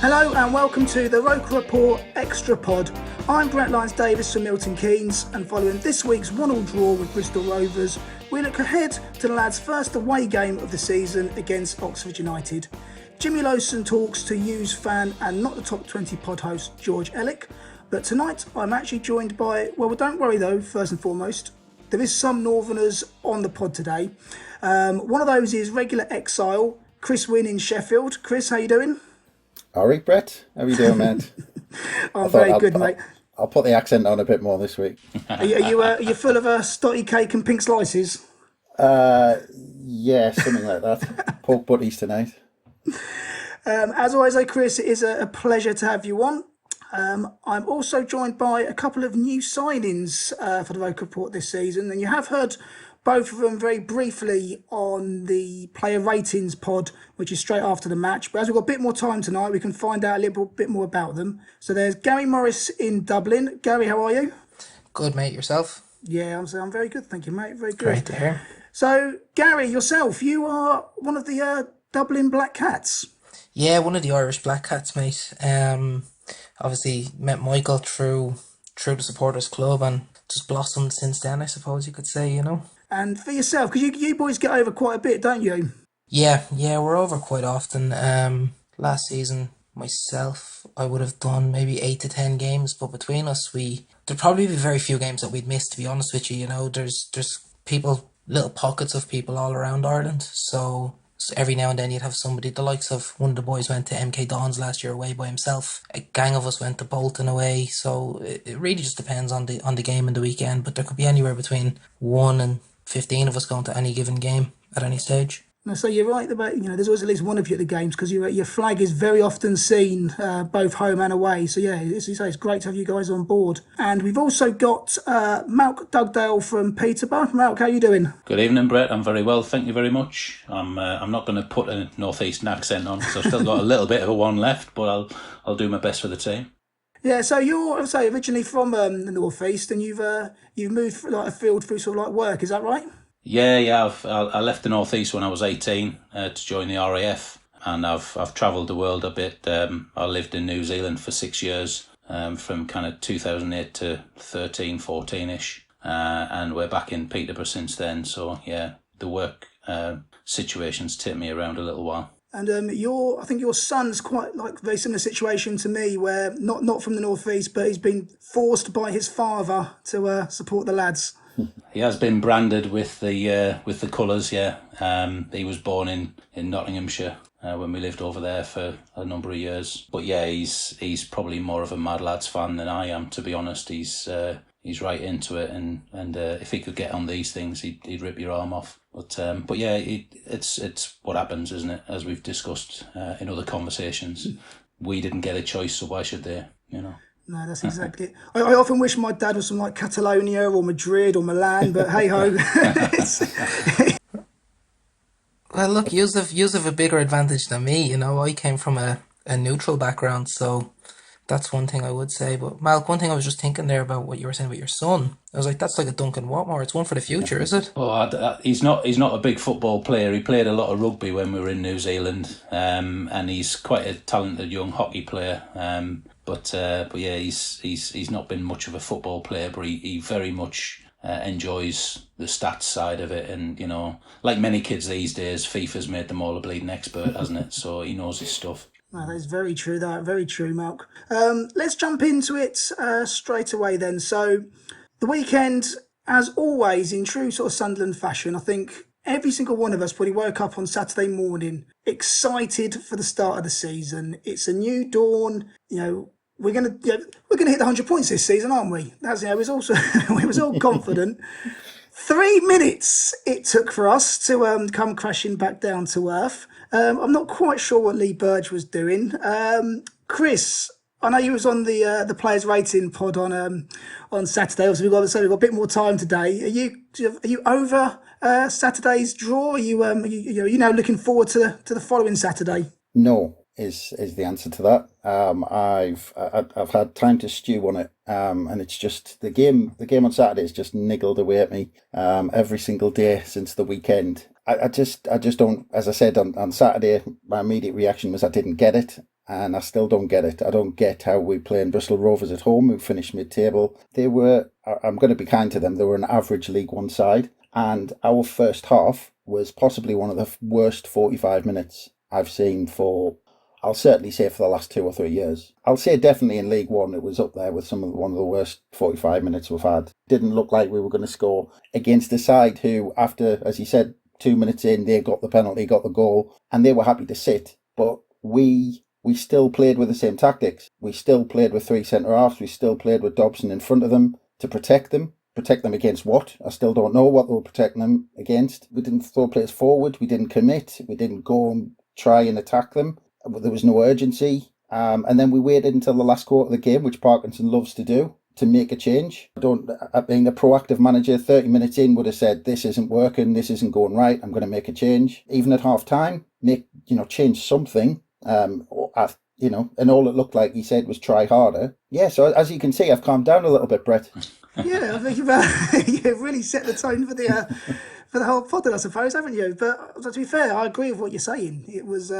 Hello and welcome to the ROKER RAPPORT Extra Pod. I'm Brett Lyons-Davis from Milton Keynes, and following this week's 1-1 draw with Bristol Rovers, we look ahead to the lads' first away game of the season against Oxford United. Jimmy Lowson talks to U's fan and not the top 20 pod host George Elek, but tonight I'm actually joined by, well, don't worry though, first and foremost, there is some Northerners on the pod today. One of those is regular exile, Chris Wynn in Sheffield. Chris, how you doing? All right, Brett. How are you doing, mate? I'm very good, mate. I'll put the accent on a bit more this week. Are you full of stotty cake and pink slices? Yeah, something like that. Pork butties tonight. As always, Chris, it is a pleasure to have you on. I'm also joined by a couple of new signings for the ROKER Report this season, and you have heard both of them very briefly on the player ratings pod, which is straight after the match. But as we've got a bit more time tonight, we can find out a little bit more about them. So there's Gary Morris in Dublin. Gary, how are you? Good, mate. Yourself? Yeah, I'm very good, thank you, mate. Very good. Great to hear. So, Gary, yourself, you are one of the Dublin Black Cats. Yeah, one of the Irish Black Cats, mate. Obviously met Michael through the supporters club and just blossomed since then, I suppose you could say, you know. And for yourself, because you boys get over quite a bit, don't you? Yeah, we're over quite often. Last season, myself, I would have done maybe 8 to 10 games, but between us, there'd probably be very few games that we'd miss, to be honest with you. You know, there's people, little pockets of people all around Ireland, so every now and then you'd have somebody, the likes of one of the boys went to MK Dons last year away by himself. A gang of us went to Bolton away, so it really just depends on the game and the weekend, but there could be anywhere between 1 and 15 of us going to any given game at any stage. No, so you're right about, there's always at least one of you at the games because your flag is very often seen both home and away. So yeah, as you say, it's great to have you guys on board. And we've also got Malk Dugdale from Peterborough. Malk, how are you doing? Good evening, Brett. I'm very well, thank you very much. I'm not going to put a northeastern accent on because I've still got a little bit of a one left, but I'll do my best for the team. Yeah, so you're, originally from the northeast, and you've moved afield through sort of like work. Is that right? Yeah. I left the northeast when I was 18 to join the RAF, and I've travelled the world a bit. I lived in New Zealand for 6 years, from kind of 2008 to 13, 14ish, and we're back in Peterborough since then. So yeah, the work situations take me around a little while. And I think your son's quite like very similar situation to me, where not from the northeast, but he's been forced by his father to support the lads. He has been branded with the colours. Yeah, he was born in Nottinghamshire when we lived over there for a number of years. But yeah, he's probably more of a Mad Lads fan than I am, to be honest. He's right into it, and if he could get on these things, he'd rip your arm off. But yeah, it's what happens, isn't it? As we've discussed in other conversations, we didn't get a choice, so why should they? You know. No, that's exactly it. I often wish my dad was from like Catalonia or Madrid or Milan, but hey ho. Well, look, you have a bigger advantage than me. You know, I came from a neutral background, so that's one thing I would say. But Malk, one thing I was just thinking there about what you were saying about your son. I was like, that's like a Duncan Watmore. It's one for the future, is it? Oh, he's not a big football player. He played a lot of rugby when we were in New Zealand, and he's quite a talented young hockey player. But yeah, he's not been much of a football player, but he very much enjoys the stats side of it. And, you know, like many kids these days, FIFA's made them all a bleeding expert, hasn't it? So he knows his stuff. No, that's very true, very true, Malk. Let's jump into it straight away then. So the weekend, as always, in true sort of Sunderland fashion, I think every single one of us probably woke up on Saturday morning excited for the start of the season. It's a new dawn, you know. We're gonna hit the 100 points this season, aren't we? That's it was also we was all confident. 3 minutes it took for us to come crashing back down to earth. I'm not quite sure what Lee Burge was doing. Chris, I know you was on the players rating pod on Saturday. Obviously, we've got a bit more time today. Are you over Saturday's draw? Are you now looking forward to the following Saturday? No. is the answer to that. I've had time to stew on it, and it's just the game on Saturday has just niggled away at me every single day since the weekend. I just don't. As I said on Saturday, my immediate reaction was I didn't get it, and I still don't get it. I don't get how we playing Bristol Rovers at home, who finished mid-table. They were. I'm going to be kind to them. They were an average League One side, and our first half was possibly one of the worst 45 minutes I've seen for, I'll certainly say, for the last 2 or 3 years. I'll say definitely in League One it was up there with one of the worst 45 minutes we've had. Didn't look like we were going to score against a side who, after, as you said, 2 minutes in, they got the penalty, got the goal, and they were happy to sit. But we still played with the same tactics. We still played with 3 centre-halves. We still played with Dobson in front of them to protect them. Protect them against what? I still don't know what they were protecting them against. We didn't throw players forward. We didn't commit. We didn't go and try and attack them. There was no urgency. And then we waited until the last quarter of the game, which Parkinson loves to do, to make a change. I mean, a proactive manager 30 minutes in would have said, this isn't working, this isn't going right, I'm going to make a change. Even at half time, change something. And all it looked like he said was try harder. Yeah, so as you can see, I've calmed down a little bit, Brett. Yeah, I think you've really set the tone for the whole pod, I suppose, haven't you? But to be fair, I agree with what you're saying. It was,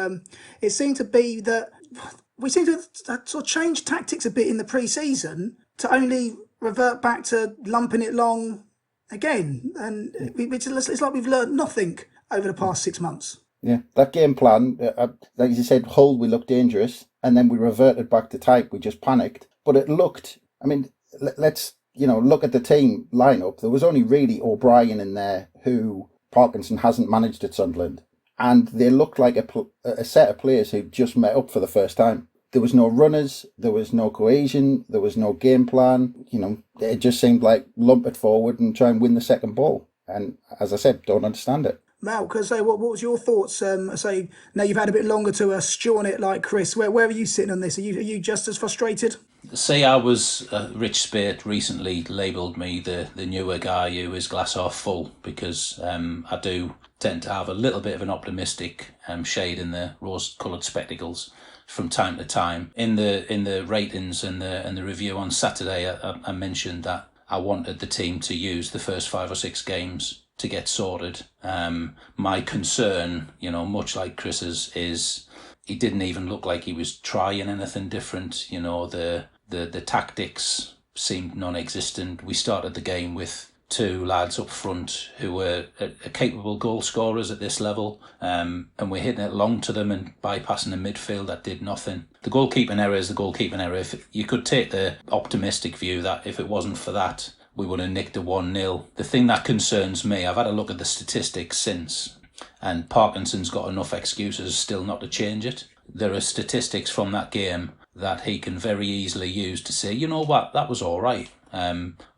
it seemed to be that we seemed to sort of change tactics a bit in the pre-season to only revert back to lumping it long again, and it's like we've learned nothing over the past 6 months. Yeah, that game plan, like you said, Hull, we looked dangerous, and then we reverted back to type. We just panicked, but it looked. I mean, let's. Look at the team lineup. There was only really O'Brien in there, who Parkinson hasn't managed at Sunderland. And they looked like a set of players who just met up for the first time. There was no runners, there was no cohesion, there was no game plan. It just seemed like lump it forward and try and win the second ball. And as I said, don't understand it. Mal, what was your thoughts? Now you've had a bit longer to stew on it like Chris. Where are you sitting on this? Are you just as frustrated? See, I was Rich Spate recently labelled me the newer guy who is glass half full, because I do tend to have a little bit of an optimistic shade in the rose-coloured spectacles from time to time. In the ratings and the review on Saturday, I mentioned that I wanted the team to use the first 5 or 6 games to get sorted. My concern, much like Chris's, is he didn't even look like he was trying anything different. The tactics seemed non-existent. We started the game with 2 lads up front who were capable goal scorers at this level, and we're hitting it long to them and bypassing the midfield that did nothing. The goalkeeping error is the goalkeeping error. If you could take the optimistic view that if it wasn't for that, we would have nicked a 1-0. The thing that concerns me, I've had a look at the statistics since, and Parkinson's got enough excuses still not to change it. There are statistics from that game that he can very easily use to say, you know what, that was all right.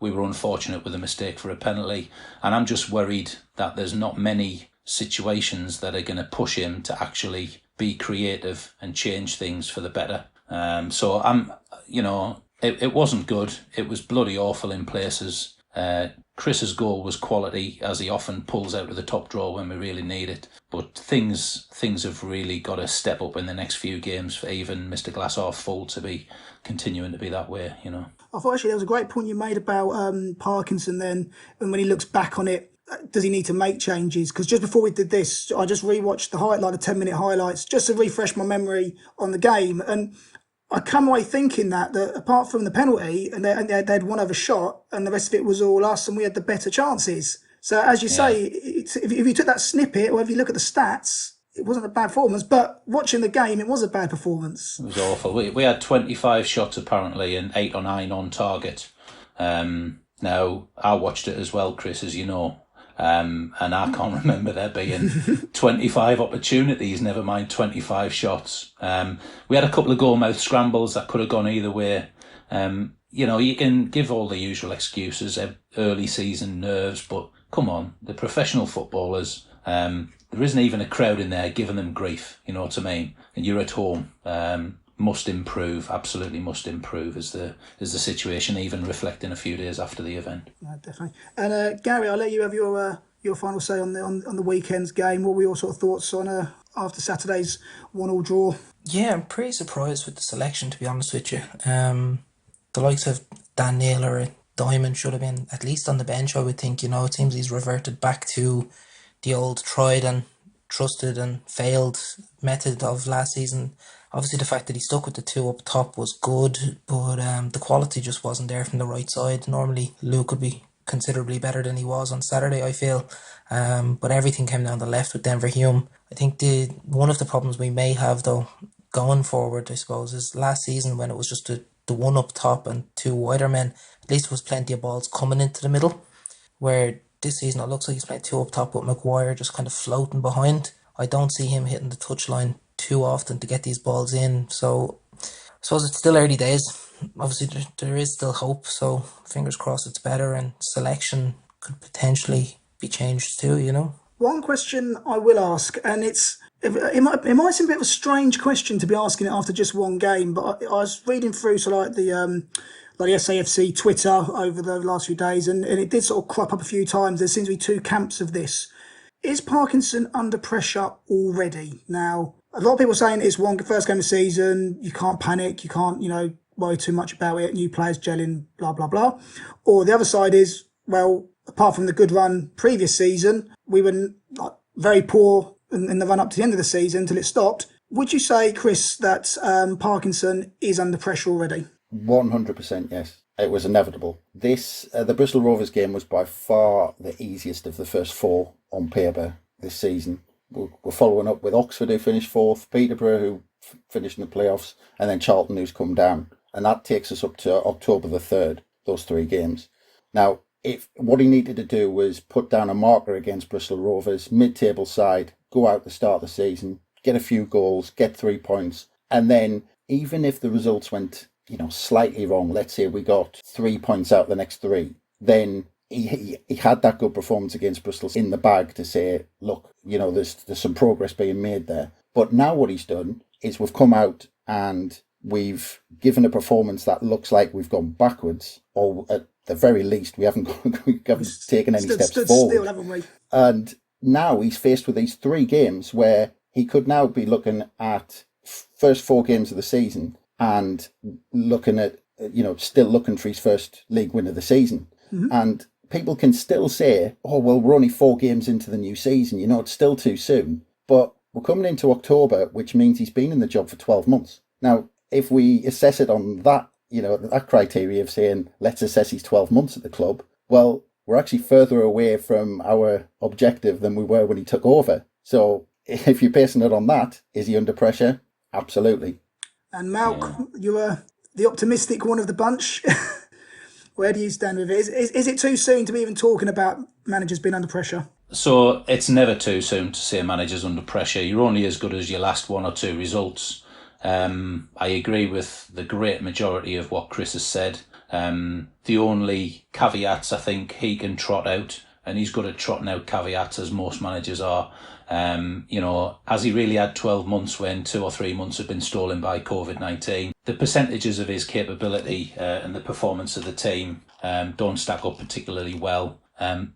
We were unfortunate with a mistake for a penalty, and I'm just worried that there's not many situations that are going to push him to actually be creative and change things for the better. So it wasn't good. It was bloody awful in places. Chris's goal was quality, as he often pulls out of the top drawer when we really need it. But things have really got to step up in the next few games for even Mr. Glasshalf full to be continuing to be that way, I thought actually there was a great point you made about Parkinson then, and when he looks back on it, does he need to make changes? Because just before we did this, I just rewatched the 10-minute highlights just to refresh my memory on the game, and I come away thinking that apart from the penalty, and they had one other shot, and the rest of it was all us, and we had the better chances. So as you say, if you took that snippet, or if you look at the stats, it wasn't a bad performance. But watching the game, it was a bad performance. It was awful. We had 25 shots apparently, and 8 or 9 on target. Now I watched it as well, Chris, as you know. And I can't remember there being 25 opportunities, never mind 25 shots. We had a couple of goalmouth scrambles that could have gone either way. You can give all the usual excuses, early season nerves, but come on, the professional footballers, there isn't even a crowd in there giving them grief, you know what I mean? And you're at home. Must improve, absolutely must improve is the situation, even reflecting a few days after the event. Yeah, definitely. And Gary, I'll let you have your final say on the weekend's game. What were your sort of thoughts on after Saturday's 1-1 draw? Yeah, I'm pretty surprised with the selection, to be honest with you. The likes of Dan Neil or Diamond should have been at least on the bench, I would think. It seems he's reverted back to the old tried and trusted and failed method of last season. Obviously, the fact that he stuck with the two up top was good, but the quality just wasn't there from the right side. Normally, Luke would be considerably better than he was on Saturday, I feel. But everything came down the left with Denver Hume. I think one of the problems we may have, though, going forward, I suppose, is last season when it was just the one up top and two wider men, at least there was plenty of balls coming into the middle, where this season it looks like he's playing two up top with Maguire just kind of floating behind. I don't see him hitting the touchline too often to get these balls in, so I suppose it's still early days. Obviously there is still hope, so fingers crossed it's better and selection could potentially be changed too. One question I will ask, and it might seem a bit of a strange question to be asking it after just one game, but I was reading through the SAFC Twitter over the last few days, and it did sort of crop up a few times. There seems to be two camps of this. Is Parkinson under pressure already? Now, a lot of people are saying it's first game of the season, you can't panic, you can't, worry too much about it, new players gelling, blah, blah, blah. Or the other side is, well, apart from the good run previous season, we were very poor in the run-up to the end of the season until it stopped. Would you say, Chris, that Parkinson is under pressure already? 100% yes. It was inevitable. The Bristol Rovers game was by far the easiest of the first four on paper this season. We're following up with Oxford, who finished fourth, Peterborough, who finished in the playoffs, and then Charlton, who's come down. And that takes us up to October the 3rd, those three games. Now, what he needed to do was put down a marker against Bristol Rovers, mid-table side, go out the start of the season, get a few goals, get 3 points, and then even if the results went slightly wrong, let's say we got 3 points out the next three, then he had that good performance against Bristol in the bag to say, look, there's some progress being made there. But now what he's done is we've come out and we've given a performance that looks like we've gone backwards, or at the very least we haven't taken any steps forward. Still, haven't we? And now he's faced with these three games where he could now be looking at first four games of the season and looking at, still looking for his first league win of the season. Mm-hmm. And people can still say, oh, well, we're only 4 games into the new season. It's still too soon. But we're coming into October, which means he's been in the job for 12 months. Now, if we assess it on that, that criteria of saying, let's assess his 12 months at the club, well, we're actually further away from our objective than we were when he took over. So if you're basing it on that, is he under pressure? Absolutely. And Malk, you are the optimistic one of the bunch. Where do you stand with it? Is it too soon to be even talking about managers being under pressure? So it's never too soon to say managers under pressure. You're only as good as your last 1 or 2 results. I agree with the great majority of what Chris has said. The only caveats I think he can trot out, and he's good at trotting out caveats as most managers are, has he really had 12 months when 2 or 3 months have been stolen by COVID-19? The percentages of his capability and the performance of the team don't stack up particularly well. And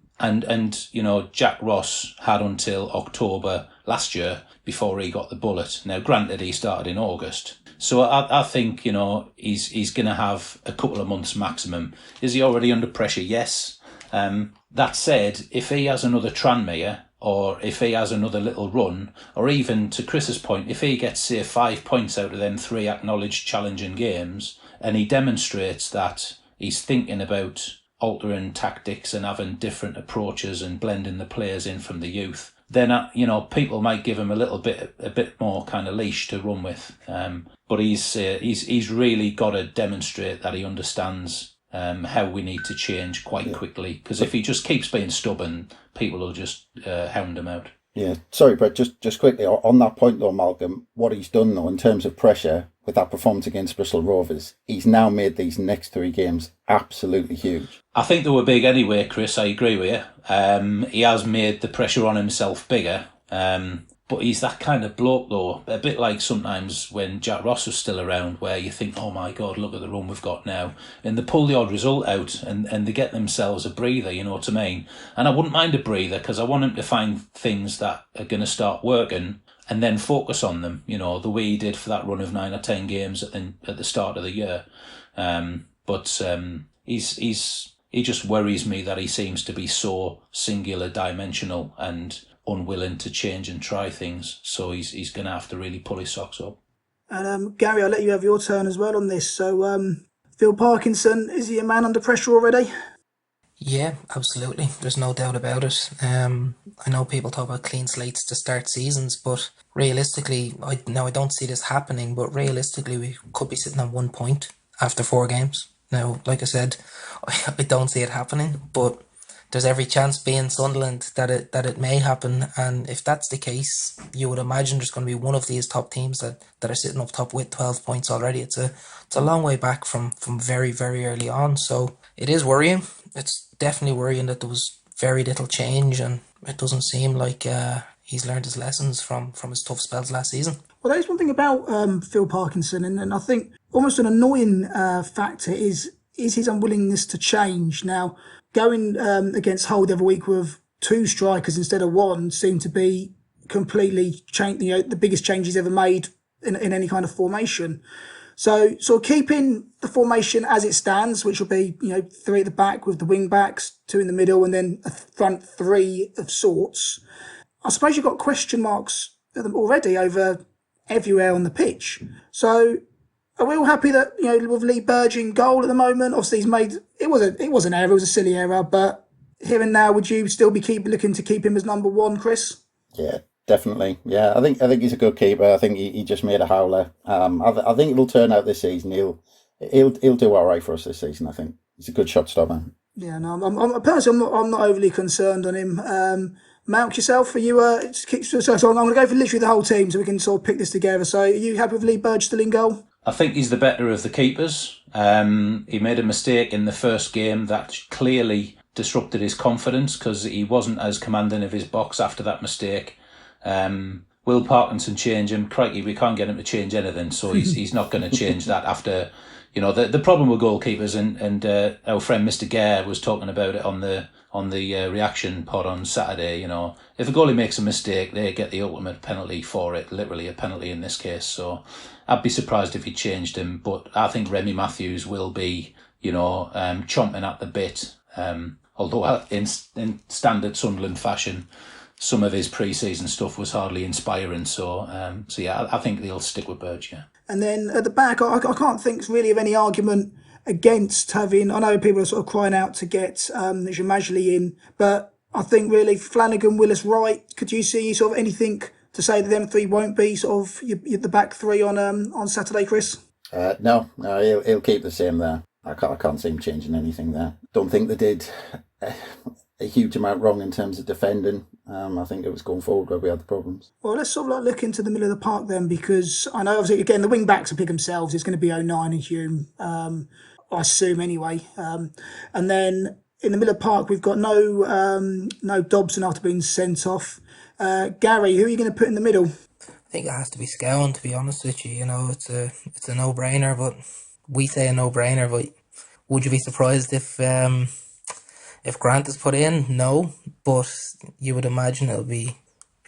Jack Ross had until October last year before he got the bullet. Now, granted, he started in August. So I think, he's going to have a couple of months maximum. Is he already under pressure? Yes. That said, if he has another Tranmere, or if he has another little run, or even to Chris's point, if he gets, say, 5 points out of them 3 acknowledged challenging games, and he demonstrates that he's thinking about altering tactics and having different approaches and blending the players in from the youth, then people might give him a bit more kind of leash to run with. But he's really got to demonstrate that he understands how we need to change quite quickly. Because if he just keeps being stubborn, people will just hound him out. Yeah, sorry, Brett, just quickly on that point though, Malcolm, what he's done though in terms of pressure with that performance against Bristol Rovers, he's now made these next 3 games absolutely huge. I think they were big anyway, Chris, I agree with you. He has made the pressure on himself bigger, but he's that kind of bloke though, a bit like sometimes when Jack Ross was still around, where you think, oh my God, look at the run we've got now. And they pull the odd result out and they get themselves a breather, you know what I mean? And I wouldn't mind a breather because I want him to find things that are going to start working and then focus on them, the way he did for that run of 9 or 10 games at the start of the year. But he just worries me that he seems to be so singular dimensional and unwilling to change and try things. So he's going to have to really pull his socks up. And Gary, I'll let you have your turn as well on this. So Phil Parkinson, is he a man under pressure already? Yeah, absolutely. There's no doubt about it. I know people talk about clean slates to start seasons, but realistically, I don't see this happening, but realistically, we could be sitting on 1 point after 4 games. Now, like I said, I don't see it happening, but there's every chance, being Sunderland, that it may happen. And if that's the case, you would imagine there's going to be one of these top teams that are sitting up top with 12 points already. It's a long way back from very, very early on. So it is worrying. It's definitely worrying that there was very little change, and it doesn't seem like he's learned his lessons from his tough spells last season. Well, there's one thing about Phil Parkinson, and I think almost an annoying factor is his unwillingness to change. Now, going against Hull the other week with 2 strikers instead of 1 seemed to be completely the biggest change he's ever made in any kind of formation. So keeping the formation as it stands, which will be 3 at the back with the wing backs, 2 in the middle, and then a front 3 of sorts. I suppose you've got question marks already over everywhere on the pitch. So are we all happy that with Lee Burge in goal at the moment? Obviously, he's made it was an error, it was a silly error, but here and now, would you still be looking to keep him as number 1, Chris? Yeah, definitely. Yeah, I think he's a good keeper. I think he just made a howler. I think it'll turn out this season. He'll do all right for us this season. I think he's a good shot stopper. Yeah, no, I'm not overly concerned on him. Malk, yourself, are you? So I'm going to go for literally the whole team, so we can sort of pick this together. So, are you happy with Lee Burge still in goal? I think he's the better of the keepers. He made a mistake in the first game that clearly disrupted his confidence because he wasn't as commanding of his box after that mistake. Will Parkinson change him? Crikey, we can't get him to change anything, so he's not going to change that after. The problem with goalkeepers, and our friend Mr. Gare was talking about it on the reaction pod on Saturday. If a goalie makes a mistake, they get the ultimate penalty for it, literally a penalty in this case. So I'd be surprised if he changed him, but I think Remy Matthews will be, chomping at the bit. Although in standard Sunderland fashion, some of his pre-season stuff was hardly inspiring. So yeah, I think they'll stick with Burge, yeah. And then at the back, I can't think really of any argument against having. I know people are sort of crying out to get Jamajli in, but I think really Flanagan, Willis, Wright. Could you see sort of anything to say that them 3 won't be sort of the back 3 on Saturday, Chris? No, he'll keep the same there. I can't see him changing anything there. Don't think they did a huge amount wrong in terms of defending. I think it was going forward where we had the problems. Well, let's sort of look into the middle of the park then, because I know obviously again the wing backs will pick themselves. It's going to be O'Nien and Hume, I assume anyway. And then in the middle of the park we've got no Dobson after being sent off. Gary, who are you going to put in the middle? I think it has to be Scowen, to be honest with you. It's a no-brainer, but we say a no-brainer, but would you be surprised if Grant is put in? No, but you would imagine it'll be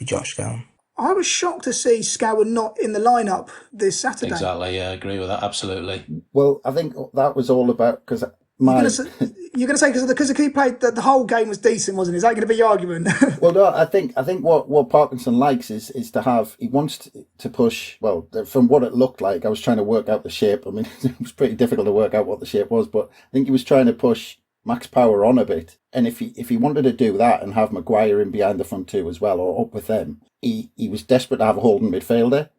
Josh Scowen. I was shocked to see Scowen not in the lineup this Saturday. Exactly, yeah, I agree with that, absolutely. Well, I think that was all about because you're going to say because he played the whole game was decent, wasn't it? Is that going to be your argument? Well, no, I think what Parkinson likes is to have. He wants to push. Well, from what it looked like, I was trying to work out the shape. I mean, it was pretty difficult to work out what the shape was, but I think he was trying to push Max Power on a bit. And if he wanted to do that and have Maguire in behind the front 2 as well, or up with them, he was desperate to have a holding midfielder.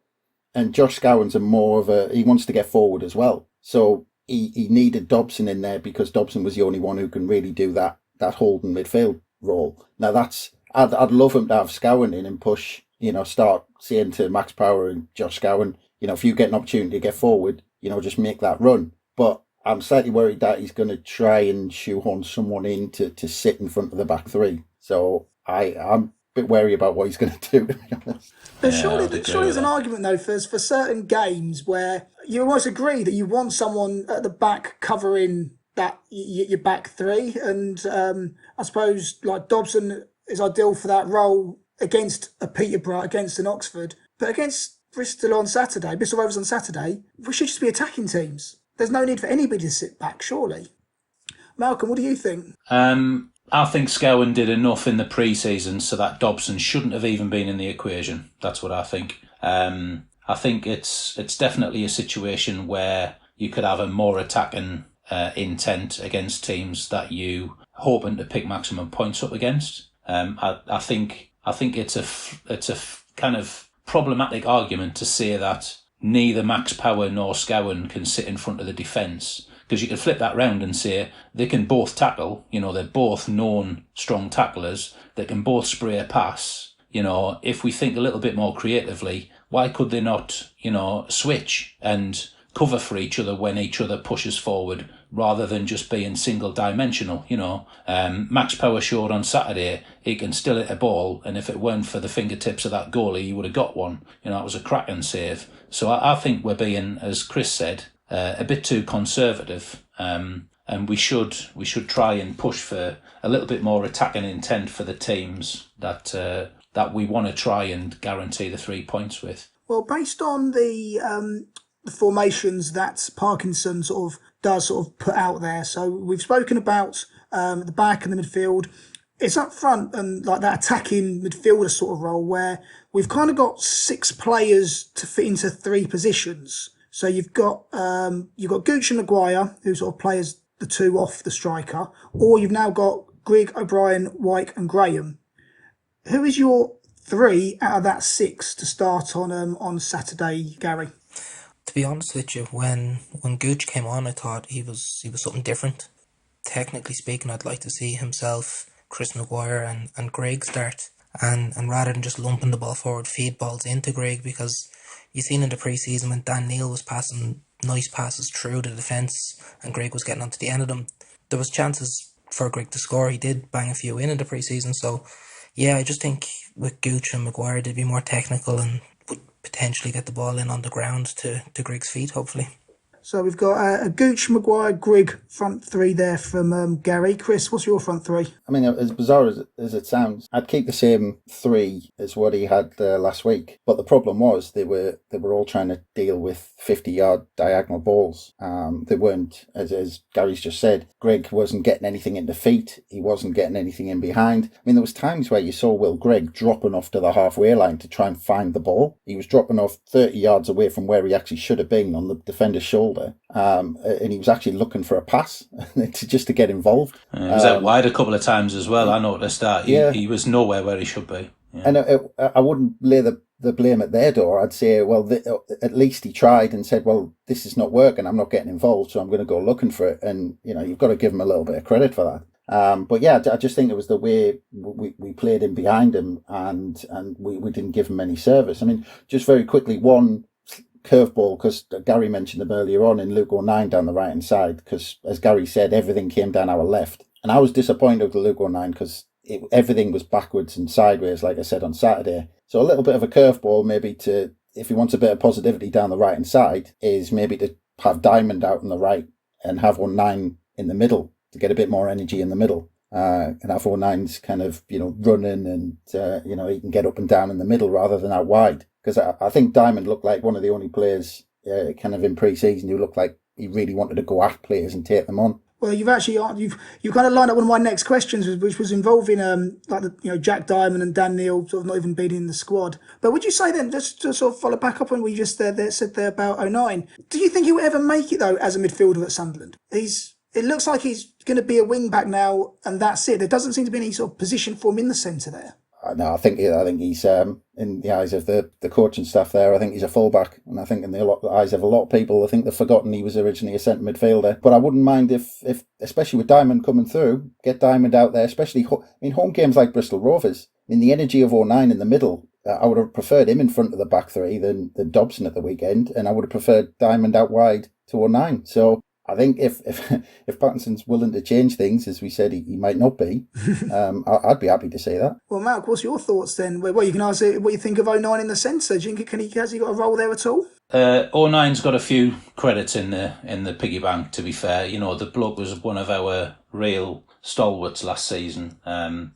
And Josh Scowen's he wants to get forward as well. So he needed Dobson in there because Dobson was the only one who can really do that holding midfield role. Now I'd love him to have Scowen in and push, start saying to Max Power and Josh Scowen, if you get an opportunity to get forward, just make that run. But I'm slightly worried that he's going to try and shoehorn someone in to sit in front of the back 3. So I'm a bit wary about what he's going to do, to be honest. But surely there's an argument, though, for certain games where you almost agree that you want someone at the back covering that your back 3. And I suppose like Dobson is ideal for that role against a Peterborough, against an Oxford. But against Bristol Rovers on Saturday, we should just be attacking teams. There's no need for anybody to sit back, surely. Malcolm, what do you think? I think Scowen did enough in the pre-season so that Dobson shouldn't have even been in the equation. That's what I think. I think it's definitely a situation where you could have a more attacking intent against teams that you hoping to pick maximum points up against. I think it's a kind of problematic argument to say that neither Max Power nor Scowen can sit in front of the defence, because you could flip that round and say they can both tackle. They're both known strong tacklers. They can both spray a pass. If we think a little bit more creatively, why could they not, switch and cover for each other when each other pushes forward, rather than just being single dimensional? Max Power showed on Saturday he can still hit a ball, and if it weren't for the fingertips of that goalie, he would have got one. It was a cracking save. So I think we're being, as Chris said, a bit too conservative, and we should try and push for a little bit more attacking intent for the teams that we want to try and guarantee the 3 points with. Well, based on the formations that Parkinson does put out there, so we've spoken about the back and the midfield. It's up front and like that attacking midfielder sort of role where we've kind of got 6 players to fit into 3 positions. So you've got Gooch and Maguire, who sort of play as the 2 off the striker, or you've now got Grigg, O'Brien, Wyke and Graham. Who is your 3 out of that 6 to start on Saturday, Gary? To be honest with you, when Gooch came on, I thought he was something different. Technically speaking, I'd like to see himself, Chris Maguire and Greg start, and rather than just lumping the ball forward, feed balls into Greg, because you seen in the pre-season when Dan Neil was passing nice passes through the defence and Greg was getting onto the end of them, there was chances for Greg to score. He did bang a few in the pre-season, so yeah, I just think with Gooch and Maguire they'd be more technical and would potentially get the ball in on the ground to Greg's feet, hopefully. So we've got a Gooch, Maguire, Grigg front 3 there from Gary. Chris, what's your front 3? I mean, as bizarre as it sounds, I'd keep the same 3 as what he had last week. But the problem was they were all trying to deal with 50-yard diagonal balls. They weren't, as Gary's just said, Grigg wasn't getting anything in the feet. He wasn't getting anything in behind. I mean, there was times where you saw Will Grigg dropping off to the halfway line to try and find the ball. He was dropping off 30 yards away from where he actually should have been on the defender's shoulder. And he was actually looking for a pass just to get involved. He was out wide a couple of times as well. I noticed that he was nowhere where he should be. Yeah. And I wouldn't lay the blame at their door. I'd say, well, at least he tried and said, well, this is not working. I'm not getting involved, so I'm going to go looking for it. And you've got to give him a little bit of credit for that. But yeah, I just think it was the way we played in behind him, and we didn't give him any service. I mean, just very quickly, one curveball, because Gary mentioned them earlier on, in Luke 09 down the right hand side, because as Gary said, everything came down our left, and I was disappointed with Luke 09 because everything was backwards and sideways, like I said on Saturday. So a little bit of a curveball, maybe to, if he wants a bit of positivity down the right hand side, is maybe to have Diamond out on the right and have 09 in the middle to get a bit more energy in the middle. And have 09's kind of running, and he can get up and down in the middle rather than out wide. Because I think Diamond looked like one of the only players kind of in pre-season who looked like he really wanted to go at players and take them on. Well, you've kind of lined up one of my next questions, which was involving Jack Diamond and Dan Neil sort of not even being in the squad. But would you say then, just to sort of follow back up on what you just said there about 09, do you think he will ever make it though as a midfielder at Sunderland? It looks like he's going to be a wing back now, and that's it. There doesn't seem to be any sort of position for him in the centre there. No, I think he's in the eyes of the coach and staff there. I think he's a fullback, and I think in the eyes of a lot of people, I think they've forgotten he was originally a centre midfielder. But I wouldn't mind if especially with Diamond coming through, get Diamond out there. Especially, home games like Bristol Rovers. The energy of 09 in the middle. I would have preferred him in front of the back 3 than Dobson at the weekend, and I would have preferred Diamond out wide to 09. So I think if Parkinson's willing to change things, as we said he might not be, I'd be happy to see that. Well, Mark, what's your thoughts then? Well, you can ask what you think of 09 in the centre. Do you think has he got a role there at all? 09's got a few credits in the piggy bank, to be fair. The bloke was one of our real stalwarts last season, and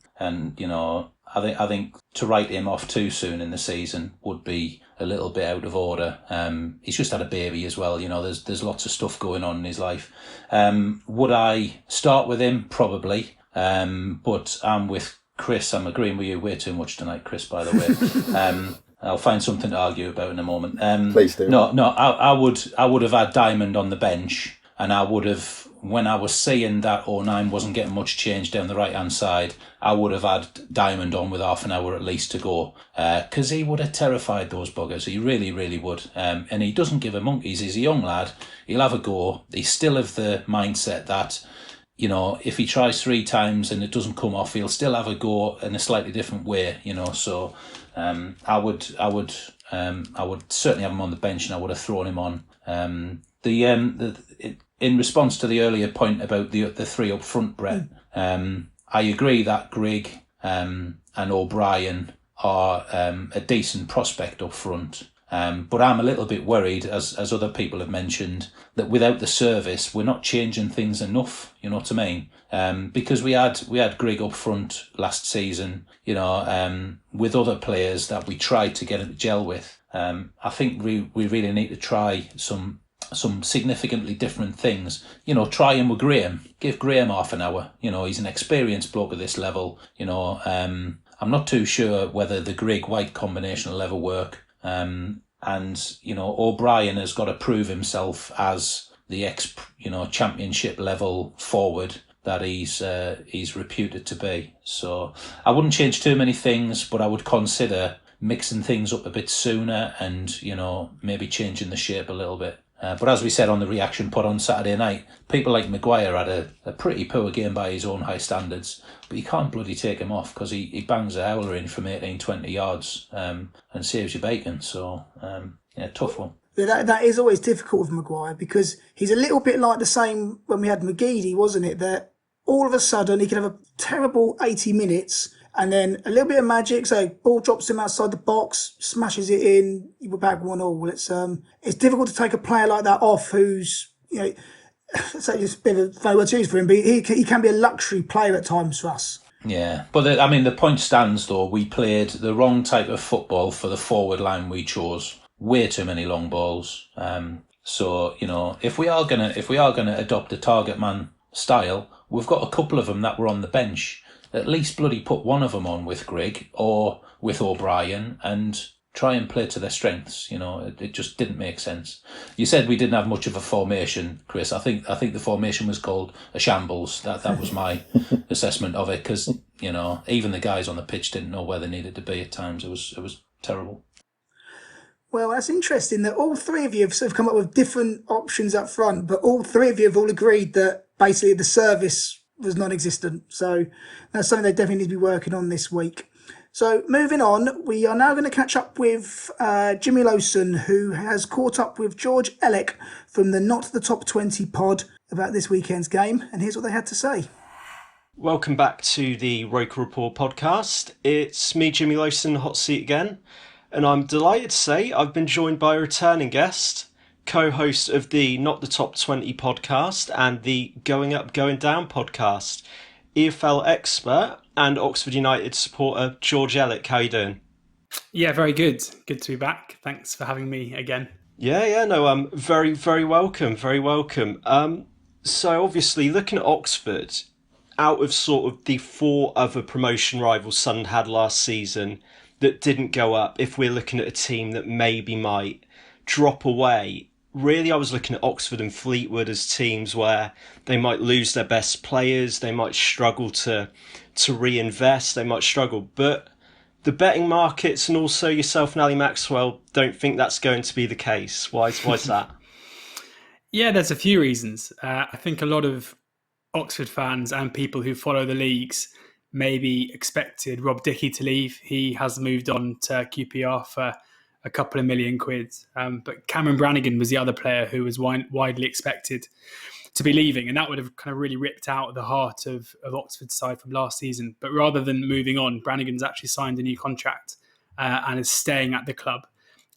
I think to write him off too soon in the season would be a little bit out of order. He's just had a baby as well. There's lots of stuff going on in his life. Would I start with him? Probably. But I'm with Chris. I'm agreeing with you way too much tonight, Chris, by the way. I'll find something to argue about in a moment. Please do. No, I would have had Diamond on the bench, and I would have, when I was seeing that 09 wasn't getting much change down the right-hand side, I would have had Diamond on with half an hour at least to go, because he would have terrified those buggers. He really, really would. And he doesn't give a monkeys. He's a young lad. He'll have a go. He's still of the mindset that, if he tries 3 times and it doesn't come off, he'll still have a go in a slightly different way, So I would certainly have him on the bench, and I would have thrown him on. In response to the earlier point about the 3 up front, Brett, I agree that Grigg and O'Brien are a decent prospect up front. But I'm a little bit worried, as other people have mentioned, that without the service, we're not changing things enough. You know what I mean? Because we had Grigg up front last season, with other players that we tried to get into gel with. I think we really need to try some significantly different things. Try him with Graham. Give Graham half an hour. He's an experienced bloke at this level. I'm not too sure whether the Grigg-White combination will ever work. And O'Brien has got to prove himself as the championship level forward that he's reputed to be. So I wouldn't change too many things, but I would consider mixing things up a bit sooner and maybe changing the shape a little bit. But as we said on the reaction pod on Saturday night, people like Maguire had a pretty poor game by his own high standards, but you can't bloody take him off because he bangs a howler in from 18-20 yards and saves your bacon. So, tough one. That is always difficult with Maguire because he's a little bit like the same when we had McGeady, wasn't it? That all of a sudden he can have a terrible 80 minutes and then a little bit of magic. So ball drops him outside the box, smashes it in, we're back 1-1. It's difficult to take a player like that off who's, so it's a bit of a funny word to use for him, but he can be a luxury player at times for us. Yeah, but the point stands though. We played the wrong type of football for the forward line we chose. Way too many long balls. So if we are gonna adopt a target man style, we've got a couple of them that were on the bench. At least bloody put one of them on with Grigg or with O'Brien and try and play to their strengths. It just didn't make sense. You said we didn't have much of a formation, Chris. I think the formation was called a shambles. That was my assessment of it because even the guys on the pitch didn't know where they needed to be at times. It was terrible. Well, that's interesting that all 3 of you have sort of come up with different options up front, but all 3 of you have all agreed that basically the service was non-existent. So that's something they definitely need to be working on this week. So moving on, we are now going to catch up with Jimmy Lawson, who has caught up with George Elek from the Not the Top 20 pod about this weekend's game. And here's what they had to say. Welcome back to the ROKER RAPPORT podcast. It's me, Jimmy Lawson, hot seat again. And I'm delighted to say I've been joined by a returning guest, co-host of the Not the Top 20 podcast and the Going Up, Going Down podcast, EFL expert and Oxford United supporter, George Elek. How you doing? Yeah, very good. Good to be back. Thanks for having me again. No, very, very welcome, very welcome. So obviously looking at Oxford, out of sort of the 4 other promotion rivals Sunderland had last season that didn't go up, if we're looking at a team that maybe might drop away, really I was looking at Oxford and Fleetwood as teams where they might lose their best players, they might struggle to reinvest, they might struggle. But the betting markets and also yourself and Ali Maxwell don't think that's going to be the case. Why's that? Yeah, there's a few reasons. I think a lot of Oxford fans and people who follow the leagues maybe expected Rob Dickey to leave. He has moved on to QPR for a couple of million quid. But Cameron Brannigan was the other player who was widely expected to be leaving. And that would have kind of really ripped out the heart of Oxford's side from last season. But rather than moving on, Brannigan's actually signed a new contract and is staying at the club.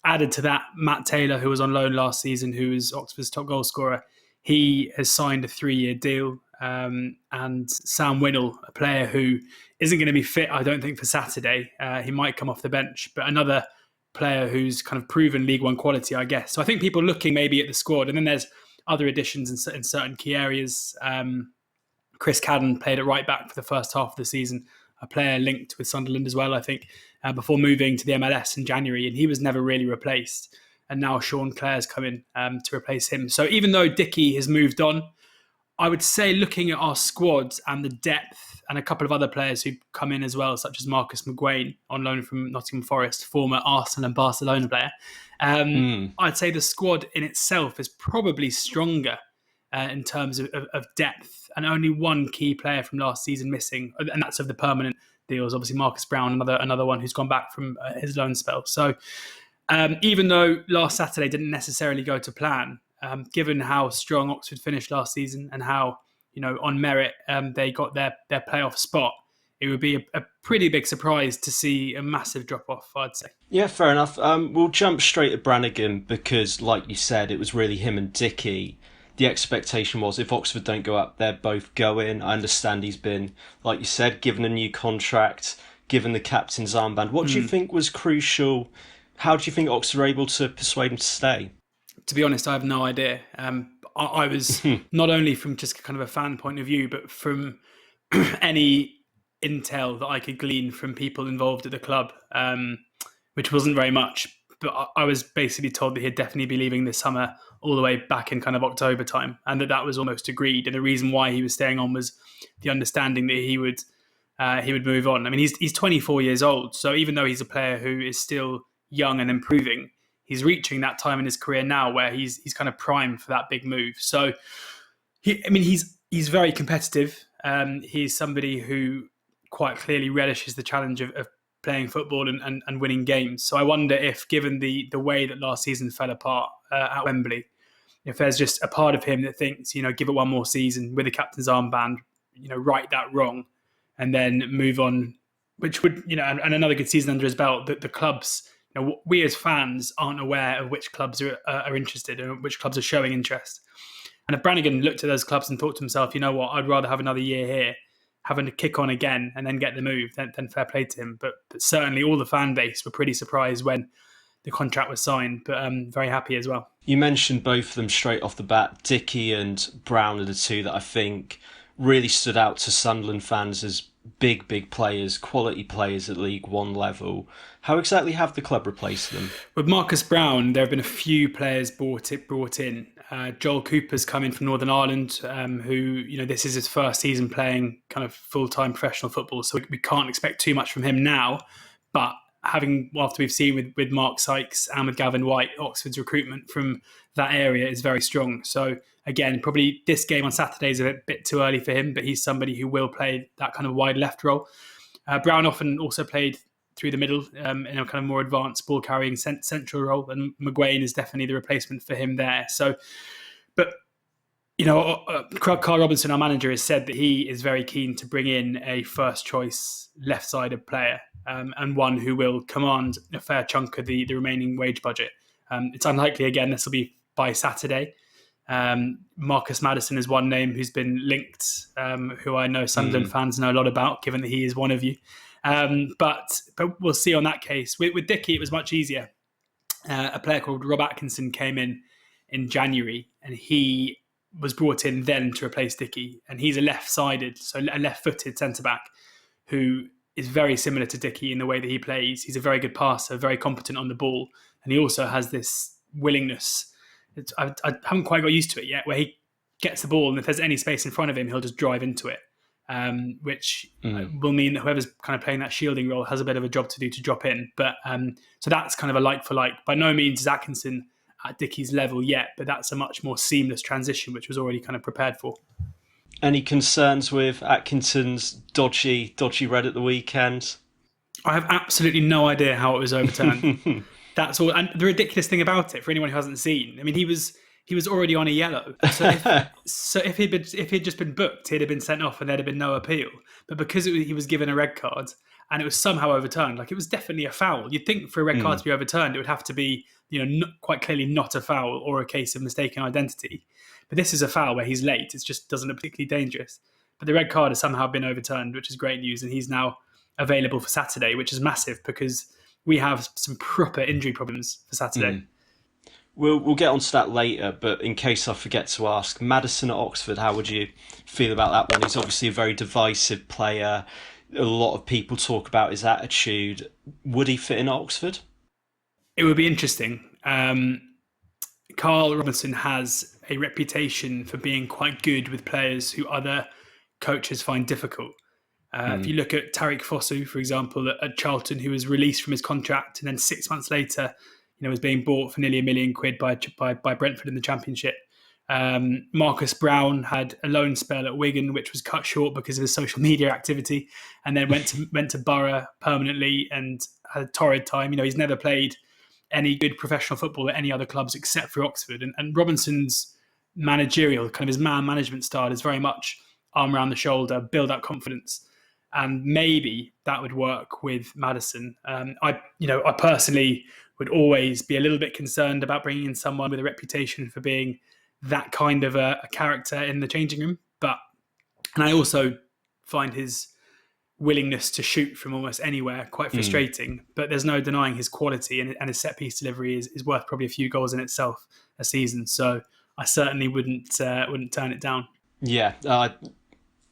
Added to that, Matt Taylor, who was on loan last season, who was Oxford's top goal scorer, he has signed a 3-year deal and Sam Winnell, a player who isn't going to be fit, I don't think, for Saturday. He might come off the bench, but another player who's kind of proven League One quality, I guess. So I think people are looking maybe at the squad, and then there's other additions in certain key areas. Chris Cadden played at right back for the first half of the season, a player linked with Sunderland as well, I think, before moving to the MLS in January, and he was never really replaced. And now Sean Clare's come in to replace him. So even though Dickey has moved on, I would say looking at our squad and the depth and a couple of other players who've come in as well, such as Marcus McGuane on loan from Nottingham Forest, former Arsenal and Barcelona player, I'd say the squad in itself is probably stronger in terms of depth, and only one key player from last season missing, and that's of the permanent deals. Obviously, Marcus Brown, another one who's gone back from his loan spell. So even though last Saturday didn't necessarily go to plan, given how strong Oxford finished last season and how, on merit they got their playoff spot, it would be a pretty big surprise to see a massive drop-off, I'd say. Yeah, fair enough. We'll jump straight at Brannigan because, like you said, it was really him and Dickey. The expectation was if Oxford don't go up, they're both going. I understand he's been, like you said, given a new contract, given the captain's armband. What do you think was crucial? How do you think Oxford were able to persuade him to stay? To be honest, I have no idea. I was not only from just kind of a fan point of view, but from any intel that I could glean from people involved at the club, which wasn't very much. But I was basically told that he'd definitely be leaving this summer, all the way back in kind of October time, and that was almost agreed. And the reason why he was staying on was the understanding that he would move on. I mean, he's 24 years old, so even though he's a player who is still young and improving, he's reaching that time in his career now where he's kind of primed for that big move. So, he's very competitive. He's somebody who quite clearly relishes the challenge of playing football and winning games. So I wonder if, given the way that last season fell apart at Wembley, if there's just a part of him that thinks, give it one more season with the captain's armband, right that wrong, and then move on, which would, and another good season under his belt. That the clubs, we as fans aren't aware of which clubs are interested and which clubs are showing interest. And if Brannigan looked at those clubs and thought to himself, I'd rather have another year here, having to kick on again and then get the move, then fair play to him. But certainly all the fan base were pretty surprised when the contract was signed, but I'm very happy as well. You mentioned both of them straight off the bat. Dickey and Brown are the two that I think really stood out to Sunderland fans as big players, quality players at League One level. How exactly have the club replaced them? With Marcus Brown, there have been a few players brought in. Joel Cooper's come in from Northern Ireland, who, this is his first season playing kind of full-time professional football, so we can't expect too much from him now. But after we've seen with Mark Sykes and with Gavin White, Oxford's recruitment from that area is very strong. So again, probably this game on Saturday is a bit too early for him, but he's somebody who will play that kind of wide left role. Brown often also played through the middle in a kind of more advanced ball carrying central role, and McGuane is definitely the replacement for him there. So, but Carl Robinson, our manager, has said that he is very keen to bring in a first choice left-sided player and one who will command a fair chunk of the remaining wage budget. It's unlikely, again, this will be by Saturday. Marcus Maddison is one name who's been linked, who I know Sunderland fans know a lot about, given that he is one of you. But we'll see on that case. With Dickey, it was much easier. A player called Rob Atkinson came in January, and he was brought in then to replace Dickey. And he's a left-sided, so a left-footed centre-back who is very similar to Dickey in the way that he plays. He's a very good passer, very competent on the ball, and he also has this willingness. I haven't quite got used to it yet, where he gets the ball, and if there's any space in front of him, he'll just drive into it. Which will mean that whoever's kind of playing that shielding role has a bit of a job to do to drop in. But so that's kind of a like for like. By no means is Atkinson at Dickey's level yet, but that's a much more seamless transition, which was already kind of prepared for. Any concerns with Atkinson's dodgy red at the weekend? I have absolutely no idea how it was overturned. That's all. And the ridiculous thing about it, for anyone who hasn't seen, I mean, he was already on a yellow. So if he'd just been booked, he'd have been sent off and there'd have been no appeal. But because he was given a red card and it was somehow overturned, like it was definitely a foul. You'd think for a red card to be overturned, it would have to be, quite clearly not a foul or a case of mistaken identity. But But this is a foul where he's late. It just doesn't look particularly dangerous. But the red card has somehow been overturned, which is great news. And he's now available for Saturday, which is massive because we have some proper injury problems for Saturday. We'll get onto that later, but in case I forget to ask, Maddison at Oxford, how would you feel about that one? He's obviously a very divisive player. A lot of people talk about his attitude. Would he fit in at Oxford? It would be interesting. Carl Robinson has a reputation for being quite good with players who other coaches find difficult. If you look at Tariq Fosu, for example, at Charlton, who was released from his contract and then 6 months later, was being bought for nearly £1 million by Brentford in the Championship. Marcus Brown had a loan spell at Wigan, which was cut short because of his social media activity, and then went to Borough permanently and had a torrid time. He's never played any good professional football at any other clubs except for Oxford. And Robinson's managerial, kind of his man management style, is very much arm around the shoulder, build up confidence. And maybe that would work with Maddison. I personally would always be a little bit concerned about bringing in someone with a reputation for being that kind of a character in the changing room. And I also find his willingness to shoot from almost anywhere quite frustrating. But there's no denying his quality, and his set piece delivery is worth probably a few goals in itself a season. So I certainly wouldn't turn it down. Yeah,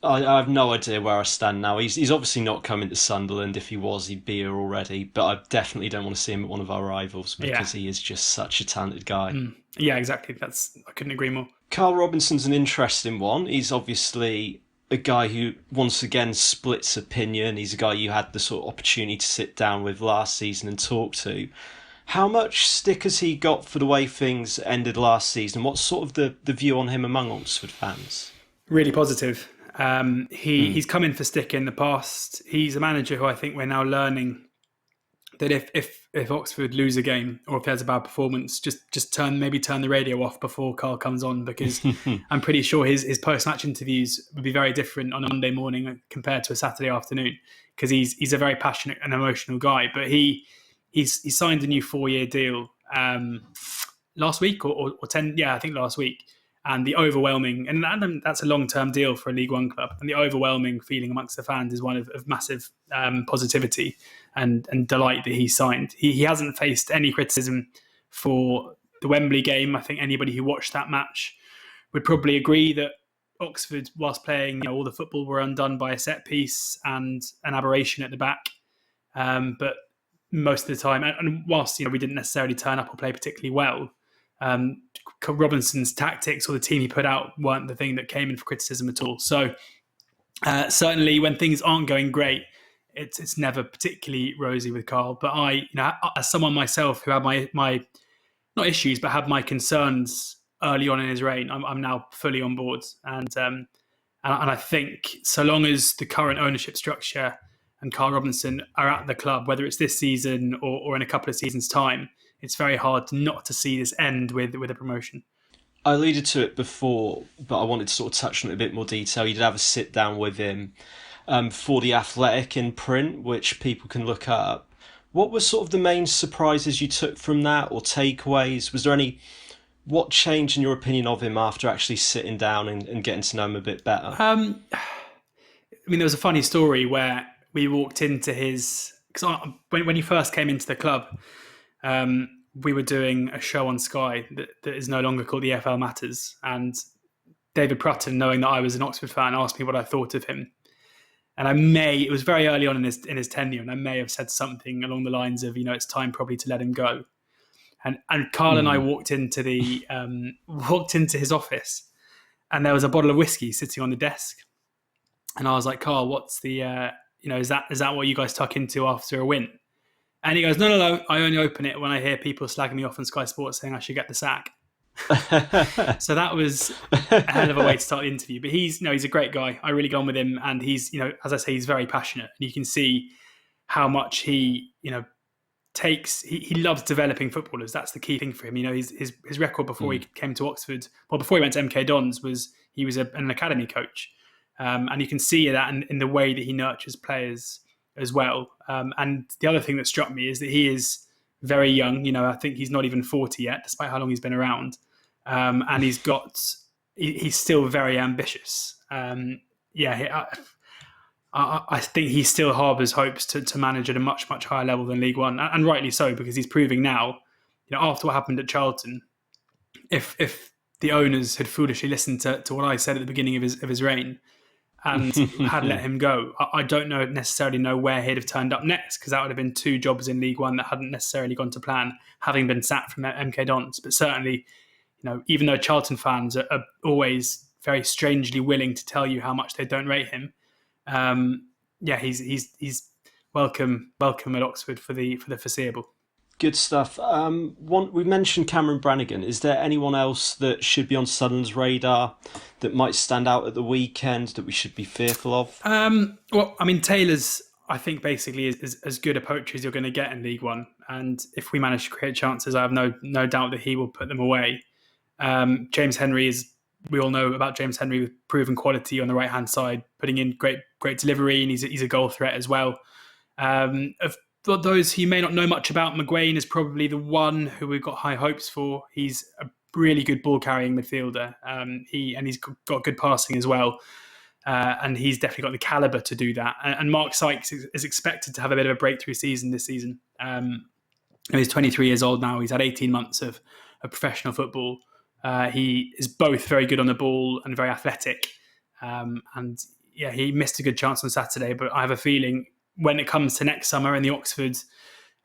I have no idea where I stand now. He's obviously not coming to Sunderland. If he was, he'd be here already. But I definitely don't want to see him at one of our rivals because he is just such a talented guy. Yeah, exactly. I couldn't agree more. Carl Robinson's an interesting one. He's obviously a guy who, once again, splits opinion. He's a guy you had the sort of opportunity to sit down with last season and talk to. How much stick has he got for the way things ended last season? What's sort of the view on him among Oxford fans? Really positive. He's come in for stick in the past. He's a manager who I think we're now learning that if Oxford lose a game or if there's a bad performance, just turn the radio off before Carl comes on, because I'm pretty sure his post-match interviews would be very different on a Monday morning compared to a Saturday afternoon, because he's a very passionate and emotional guy. But he signed a new 4-year deal last week or 10, I think last week. And the overwhelming, and that's a long-term deal for a League One club, and the overwhelming feeling amongst the fans is one of massive positivity and delight that he signed. He hasn't faced any criticism for the Wembley game. I think anybody who watched that match would probably agree that Oxford, whilst playing all the football, were undone by a set piece and an aberration at the back. But most of the time, and whilst we didn't necessarily turn up or play particularly well, Robinson's tactics or the team he put out weren't the thing that came in for criticism at all. So certainly when things aren't going great, it's never particularly rosy with Carl. But I, as someone myself who had my not issues, but had my concerns early on in his reign, I'm now fully on board. And I think so long as the current ownership structure and Carl Robinson are at the club, whether it's this season or in a couple of seasons' time, it's very hard not to see this end with a promotion. I alluded to it before, but I wanted to sort of touch on it in a bit more detail. You did have a sit down with him for The Athletic in print, which people can look up. What were sort of the main surprises you took from that, or takeaways? Was there what changed in your opinion of him after actually sitting down and getting to know him a bit better? There was a funny story where we walked into his... Because when he first came into the club, we were doing a show on Sky that is no longer called The FL Matters, and David Prutton, knowing that I was an Oxford fan, asked me what I thought of him. And it was very early on in his tenure, and I may have said something along the lines of, it's time probably to let him go. And Carl and I walked into his office, and there was a bottle of whiskey sitting on the desk. And I was like, Carl, what's the is that what you guys tuck into after a win? And he goes, no, I only open it when I hear people slagging me off on Sky Sports saying I should get the sack. So that was a hell of a way to start the interview. But he's a great guy. I really got on with him, and he's, as I say, he's very passionate. And you can see how much he, he loves developing footballers. That's the key thing for him. His record before he came to Oxford, before he went to MK Dons, was he was an academy coach. And you can see that in the way that he nurtures players as well. And the other thing that struck me is that he is very young. I think he's not even 40 yet, despite how long he's been around. And he's got he's still very ambitious. I think he still harbours hopes to manage at a much, much higher level than League One, and rightly so, because he's proving now, after what happened at Charlton, if the owners had foolishly listened to what I said at the beginning of his reign and had let him go, I don't necessarily know where he'd have turned up next, because that would have been 2 jobs in League One that hadn't necessarily gone to plan, having been sacked from MK Dons. But certainly, even though Charlton fans are always very strangely willing to tell you how much they don't rate him, he's welcome at Oxford for the foreseeable. Good stuff. We mentioned Cameron Brannigan. Is there anyone else that should be on Sunderland's radar that might stand out at the weekend that we should be fearful of? Taylor's, I think, basically is as good a poacher as you're going to get in League One. And if we manage to create chances, I have no doubt that he will put them away. James Henry we all know about James Henry with proven quality on the right-hand side, putting in great delivery, and he's a goal threat as well. Of those who may not know much about, McGuane is probably the one who we've got high hopes for. He's a really good ball-carrying midfielder. He's got good passing as well. And he's definitely got the calibre to do that. And Mark Sykes is expected to have a bit of a breakthrough season this season. He's 23 years old now. He's had 18 months of professional football. He is both very good on the ball and very athletic. He missed a good chance on Saturday, but I have a feeling when it comes to next summer and the Oxford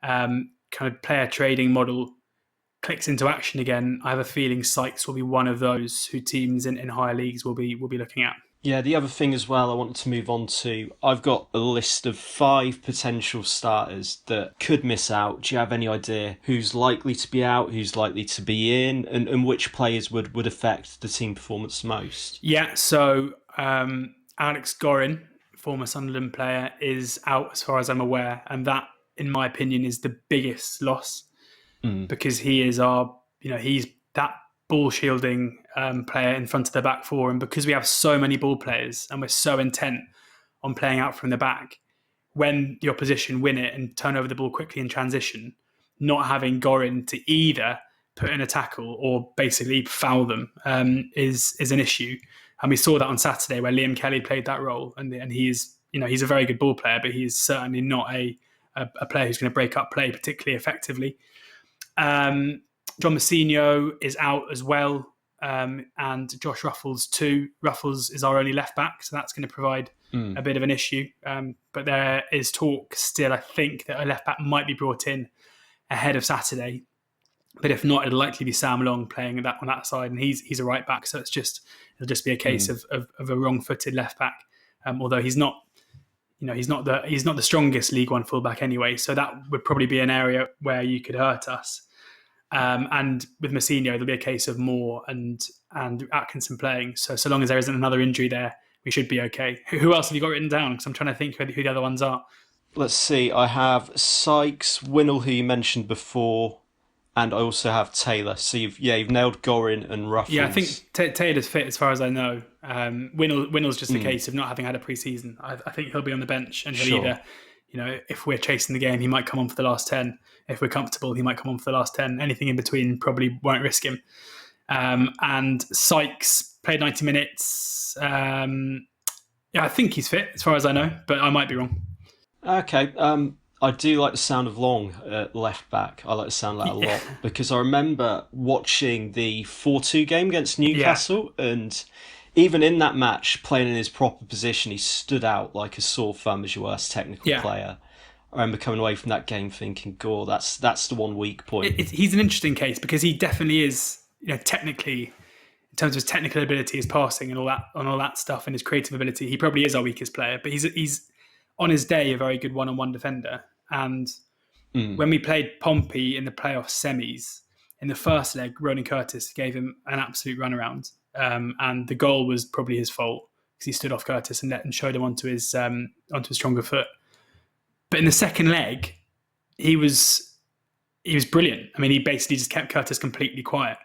kind of player trading model clicks into action again, I have a feeling Sykes will be one of those who teams in higher leagues will be looking at. Yeah, the other thing as well I wanted to move on to, I've got a list of 5 potential starters that could miss out. Do you have any idea who's likely to be out, who's likely to be in, and which players would affect the team performance most? Yeah, so Alex Gorin, former Sunderland player, is out as far as I'm aware, and that, in my opinion, is the biggest loss because he is he's that ball shielding player in front of the back four, and because we have so many ball players and we're so intent on playing out from the back, when the opposition win it and turn over the ball quickly in transition, not having Gorin to either put in a tackle or basically foul them is an issue. And we saw that on Saturday where Liam Kelly played that role, and he's a very good ball player, but he's certainly not a player who's going to break up play particularly effectively. John Massinho is out as well, and Josh Ruffles too. Ruffles is our only left back, so that's going to provide a bit of an issue. But there is talk still, I think, that a left back might be brought in ahead of Saturday. But if not, it'll likely be Sam Long playing on that side, and he's a right back, so it'll just be a case of a wrong-footed left back. Although he's not the strongest League One fullback anyway, so that would probably be an area where you could hurt us. And with Massinho, there'll be a case of Moore and Atkinson playing. So long as there isn't another injury there, we should be okay. Who else have you got written down? Because I'm trying to think who the other ones are. Let's see. I have Sykes, Winnell, who you mentioned before, and I also have Taylor. So you've nailed Gorin and Ruffles. Yeah, I think Taylor's fit as far as I know. Winnell's just a case of not having had a pre-season. I think he'll be on the bench, and he'll either, if we're chasing the game, he might come on for the last 10. If we're comfortable, he might come on for the last 10. Anything in between probably won't risk him. And Sykes played 90 minutes. I think he's fit as far as I know, but I might be wrong. Okay. I do like the sound of Long at left back. I like the sound of that a lot because I remember watching the 4-2 game against Newcastle, and even in that match, playing in his proper position, he stood out like a sore thumb as your worst technical player. I remember coming away from that game thinking, "God, that's the one weak point." He's an interesting case because he definitely is, technically, in terms of his technical ability, his passing and all that stuff, and his creative ability, he probably is our weakest player. But he's on his day a very good one-on-one defender. And when we played Pompey in the playoff semis, in the first leg, Ronan Curtis gave him an absolute runaround, and the goal was probably his fault because he stood off Curtis and showed him onto his stronger foot. But in the second leg, he was brilliant. I mean, he basically just kept Curtis completely quiet,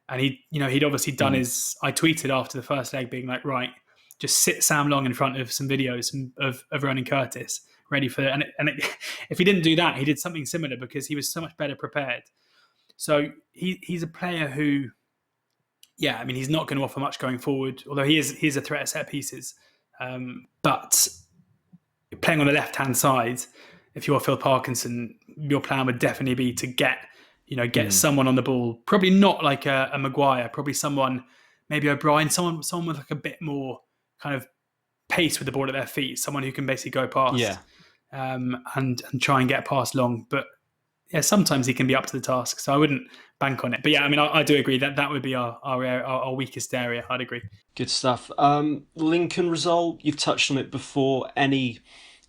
and he'd obviously done his. I tweeted after the first leg, being like, right, just sit Sam Long in front of some videos of Ronan Curtis, ready for it. And if he didn't do that, he did something similar because he was so much better prepared. So he's a player who yeah, I mean, he's not going to offer much going forward, although he's a threat at set pieces. But playing on the left-hand side, if you're Phil Parkinson, your plan would definitely be to get someone on the ball. Probably not like a Maguire, probably someone, maybe O'Brien, someone with like a bit more kind of pace with the ball at their feet, someone who can basically go past and try and get past long. But yeah, sometimes he can be up to the task, so I wouldn't bank on it. But yeah, I mean, I do agree that would be our weakest area. I'd agree. Good stuff. Lincoln result, you've touched on it before. Any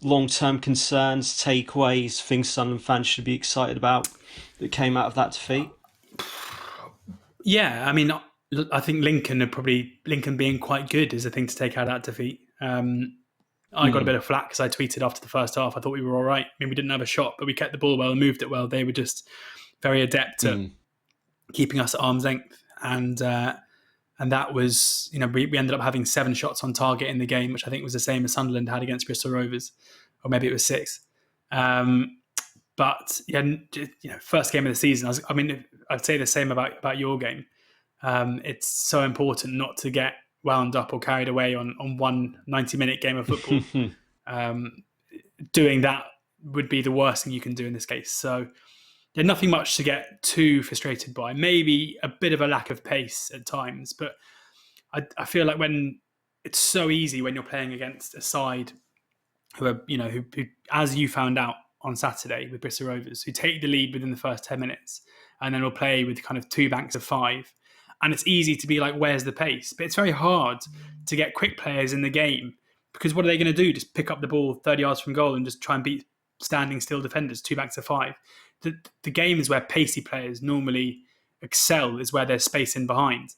long-term concerns, takeaways, things Sunderland fans should be excited about that came out of that defeat? Yeah, I mean, I think Lincoln being quite good is a thing to take out of that defeat. I got a bit of flack because I tweeted after the first half, I thought we were all right. I mean, we didn't have a shot, but we kept the ball well and moved it well. They were just very adept at keeping us at arm's length. And that was, we ended up having 7 shots on target in the game, which I think was the same as Sunderland had against Bristol Rovers, or maybe it was 6. But first game of the season, I'd say the same about your game. It's so important not to get wound up or carried away on one 90-minute game of football. Doing that would be the worst thing you can do in this case. So there's nothing much to get too frustrated by. Maybe a bit of a lack of pace at times, but I feel like when it's so easy when you're playing against a side who are, who as you found out on Saturday with Bristol Rovers, who take the lead within the first 10 minutes and then will play with kind of 2 banks of 5. And it's easy to be like, where's the pace? But it's very hard to get quick players in the game, because what are they going to do? Just pick up the ball 30 yards from goal and just try and beat standing still defenders, 2 banks of 5. The games where pacey players normally excel is where there's space in behind.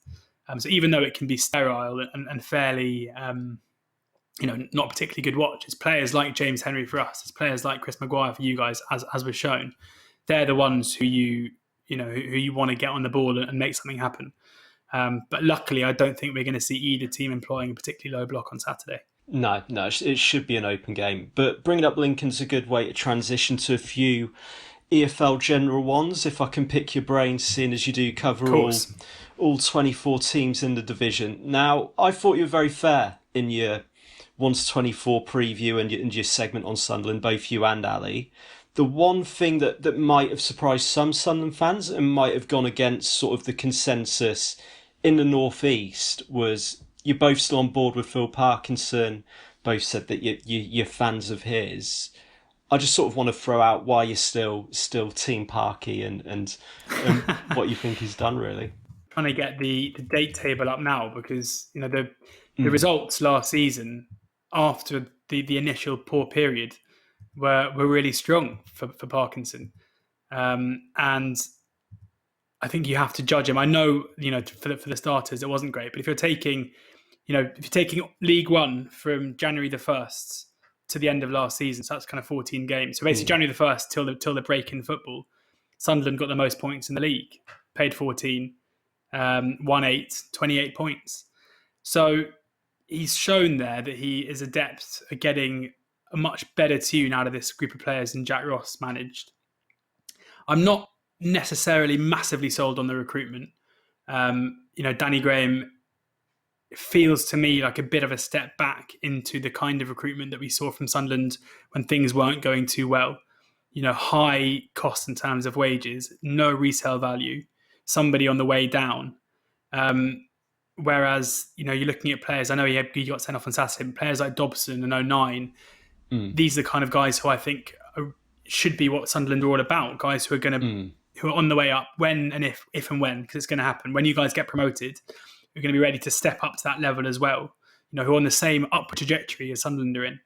So even though it can be sterile and fairly, not particularly good watch, it's players like James Henry for us, it's players like Chris Maguire for you guys, as was shown. They're the ones who you want to get on the ball and make something happen. But luckily, I don't think we're going to see either team employing a particularly low block on Saturday. No, it should be an open game. But bringing up Lincoln's a good way to transition to a few EFL general ones, if I can pick your brain, seeing as you do cover all 24 teams in the division. Now, I thought you were very fair in your 1-24 preview and your segment on Sunderland, both you and Ali. The one thing that might have surprised some Sunderland fans and might have gone against sort of the consensus in the North East was you're both still on board with Phil Parkinson, both said that you're fans of his. I just sort of want to throw out why you're still Team Parky and what you think he's done, really. Trying to get the date table up now, because the results last season after the initial poor period were really strong for Parkinson, and I think you have to judge him. I know for the starters it wasn't great, but if you're taking League One from January the 1st to the end of last season, so that's kind of 14 games. So basically January the 1st till the break in football, Sunderland got the most points in the league, paid 14, won 8, 28 points. So he's shown there that he is adept at getting a much better tune out of this group of players than Jack Ross managed. I'm not necessarily massively sold on the recruitment. Danny Graham feels to me like a bit of a step back into the kind of recruitment that we saw from Sunderland when things weren't going too well. High cost in terms of wages, no resale value, somebody on the way down. Whereas, you're looking at players, I know he got sent off on Saturday, but players like Dobson and 09, these are the kind of guys who I think should be what Sunderland are all about. Guys who are who are on the way up when and if and when, because it's going to happen. When you guys get promoted, you're going to be ready to step up to that level as well. Who are on the same upward trajectory as Sunderland are in.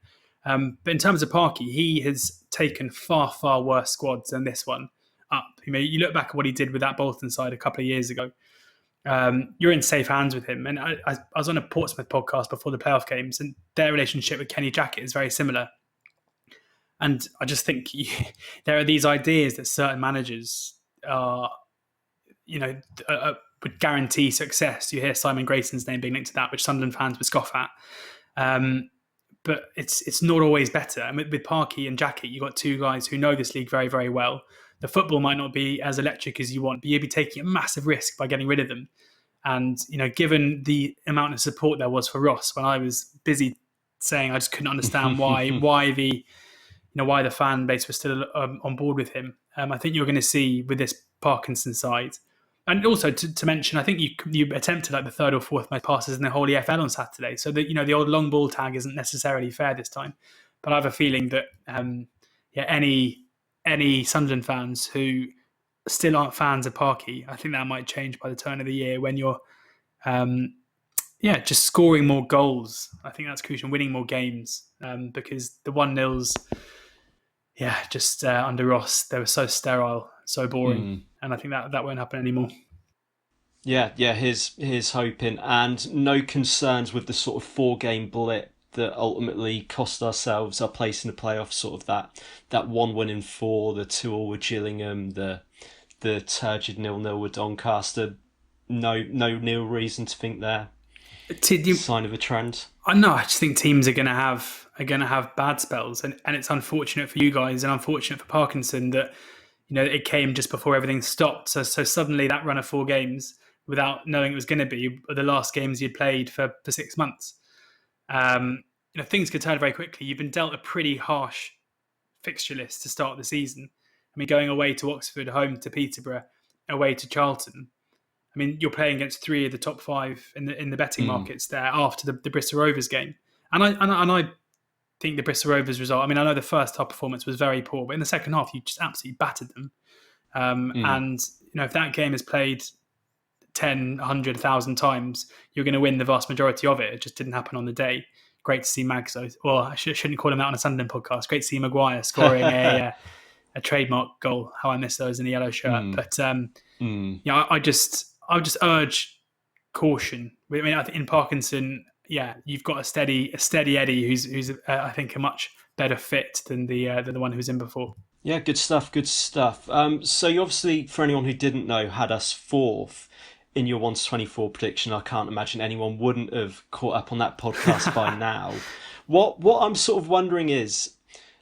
But in terms of Parky, he has taken far, far worse squads than this one up. You look back at what he did with that Bolton side a couple of years ago. You're in safe hands with him. And I was on a Portsmouth podcast before the playoff games, and their relationship with Kenny Jackett is very similar. And I just think there are these ideas that certain managers are, would guarantee success. You hear Simon Grayson's name being linked to that, which Sunderland fans would scoff at. But it's not always better. And with Parky and Jackett, you've got 2 guys who know this league very, very well. The football might not be as electric as you want, but you'd be taking a massive risk by getting rid of them. And, given the amount of support there was for Ross when I was busy saying I just couldn't understand why the fan base was still on board with him. I think you're going to see with this Parkinson side. And also to mention, I think you attempted like the third or fourth most passes in the whole EFL on Saturday. So that the old long ball tag isn't necessarily fair this time. But I have a feeling that any Sunderland fans who still aren't fans of Parky, I think that might change by the turn of the year when you're just scoring more goals. I think that's crucial, winning more games, because the 1-0s, under Ross, they were so sterile, so boring. And I think that won't happen anymore. Yeah, here's hoping. And no concerns with the sort of 4-game blip that ultimately cost ourselves our place in the playoffs, sort of that 1 win in 4, the 2-2 with Gillingham, the turgid 0-0 with Doncaster. No real reason to think they're sign of a trend. I just think teams are going to have bad spells, and it's unfortunate for you guys and unfortunate for Parkinson that it came just before everything stopped. So suddenly that run of 4 games without knowing it was going to be the last games you'd played for 6 months. Things could turn very quickly. You've been dealt a pretty harsh fixture list to start the season. I mean, going away to Oxford, home to Peterborough, away to Charlton. I mean, you're playing against 3 of the top 5 in the betting markets there after the Bristol Rovers game. And I think the Bristol Rovers result, I mean, I know the first half performance was very poor, but in the second half, you just absolutely battered them. And, if that game is played 10, 100, 1,000 times, you're going to win the vast majority of it. It just didn't happen on the day. Great to see Mags, well, I shouldn't call him out on a Sunderland podcast. Great to see Maguire scoring a trademark goal. How I miss those in the yellow shirt. But I would just urge caution. I mean, I think in Parkinson, you've got a steady Eddie who's I think a much better fit than the one who was in before. Yeah, good stuff. So you obviously, for anyone who didn't know, had us 4th in your 1-24 prediction. I can't imagine anyone wouldn't have caught up on that podcast by now. What I'm sort of wondering is,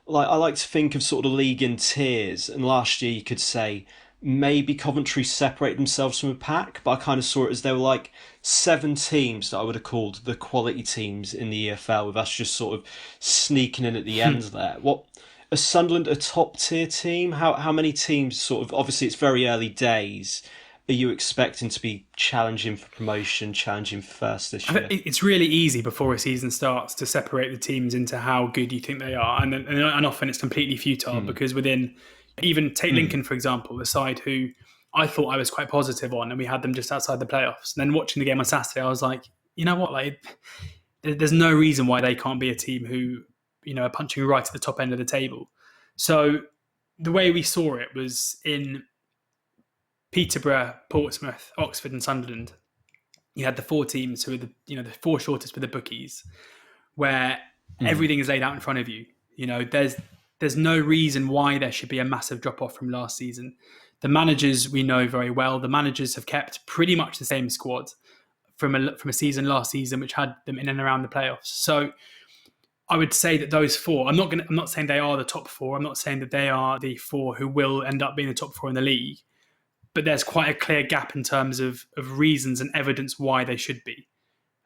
like, I like to think of sort of the league in tiers, and last year you could say maybe Coventry separate themselves from a pack, but I kind of saw it as there were like 7 teams that I would have called the quality teams in the EFL, with us just sort of sneaking in at the end there. What, is Sunderland a top tier team? How many teams sort of, obviously it's very early days, are you expecting to be challenging for promotion, challenging for first this year? It's really easy before a season starts to separate the teams into how good you think they are, and often it's completely futile because within, even take Lincoln for example, the side who I thought I was quite positive on, and we had them just outside the playoffs. And then watching the game on Saturday, I was like, you know what, like there's no reason why they can't be a team who are punching right at the top end of the table. So the way we saw it was in Peterborough, Portsmouth, Oxford and Sunderland. You had the 4 teams who are the 4 shortest with the bookies, where everything is laid out in front of you. There's no reason why there should be a massive drop-off from last season. The managers we know very well. The managers have kept pretty much the same squad from a season last season, which had them in and around the playoffs. So I would say that those 4, I'm not saying they are the top 4. I'm not saying that they are the 4 who will end up being the top 4 in the league. But there's quite a clear gap in terms of reasons and evidence why they should be.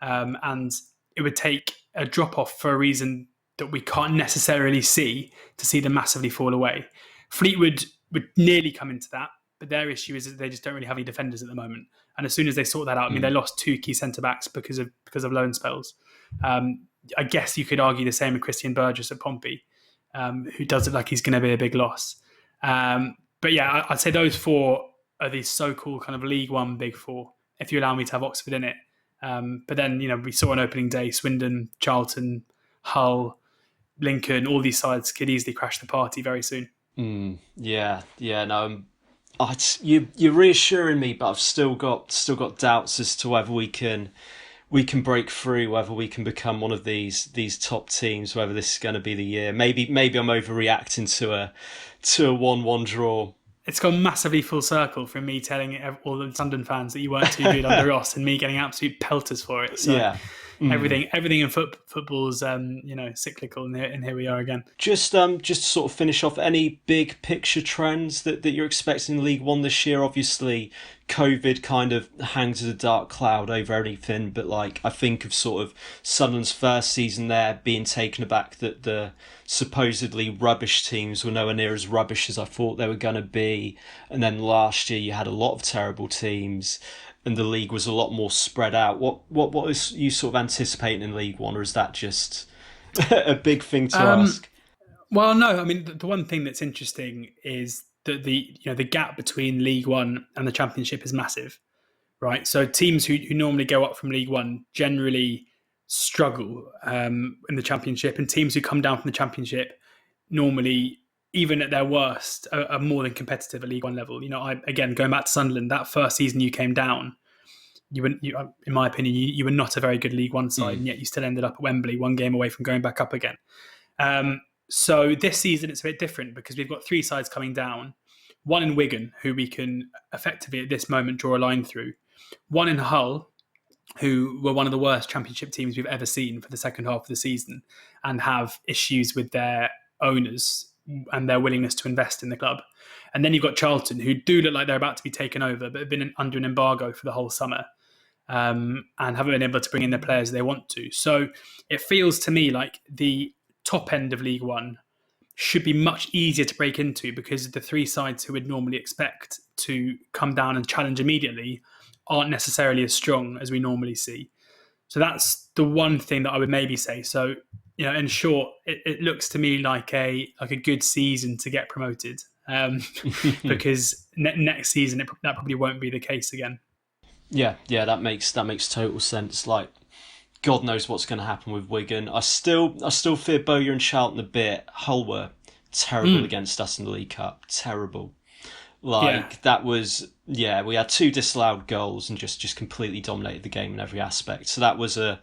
And it would take a drop-off for a reason that we can't necessarily see to see them massively fall away. Fleetwood would nearly come into that, but their issue is that they just don't really have any defenders at the moment. And as soon as they sort that out, I mean, they lost 2 key centre-backs because of loan spells. I guess you could argue the same with Christian Burgess at Pompey, who does it like he's going to be a big loss. But yeah, I'd say those 4 are these so-called kind of League One big 4, if you allow me to have Oxford in it. But then, we saw on opening day, Swindon, Charlton, Hull, Lincoln, all these sides could easily crash the party very soon. You're reassuring me, but I've still got doubts as to whether we can break through, whether we can become one of these top teams, whether this is going to be the year. Maybe I'm overreacting to a 1-1 draw. It's gone massively full circle from me telling all the Sunderland fans that you weren't too good under Ross, and me getting absolute pelters for it. So, everything in football's cyclical, and here we are again. Just to sort of finish off, any big picture trends that you're expecting in League One this year? Obviously, COVID kind of hangs as a dark cloud over everything, but like I think of sort of Sunderland's first season there, being taken aback that the supposedly rubbish teams were nowhere near as rubbish as I thought they were going to be, and then last year you had a lot of terrible teams, and the league was a lot more spread out. What is you sort of anticipating in League One, or is that just a big thing to ask? Well, no. I mean, the one thing that's interesting is that the gap between League One and the Championship is massive, right? So teams who normally go up from League One generally struggle in the Championship, and teams who come down from the Championship normally, even at their worst, are more than competitive at League One level. Again, going back to Sunderland, that first season you came down, you in my opinion, you were not a very good League One side, and yet you still ended up at Wembley, one game away from going back up again. So this season it's a bit different because we've got three sides coming down. One in Wigan, who we can effectively at this moment draw a line through. One in Hull, who were one of the worst Championship teams we've ever seen for the second half of the season and have issues with their owners and their willingness to invest in the club. And then you've got Charlton, who do look like they're about to be taken over, but have been under an embargo for the whole summer and haven't been able to bring in the players they want to. So it feels to me like the top end of League One should be much easier to break into because the three sides who would normally expect to come down and challenge immediately aren't necessarily as strong as we normally see. So that's the one thing that I would maybe say. So, in short, it looks to me like a good season to get promoted because next season that probably won't be the case again. Yeah, that makes total sense. Like, God knows what's going to happen with Wigan. I still fear Bowyer and Charlton a bit. Hull were terrible against us in the League Cup. Terrible. That was, we had 2 disallowed goals and just completely dominated the game in every aspect. So that was a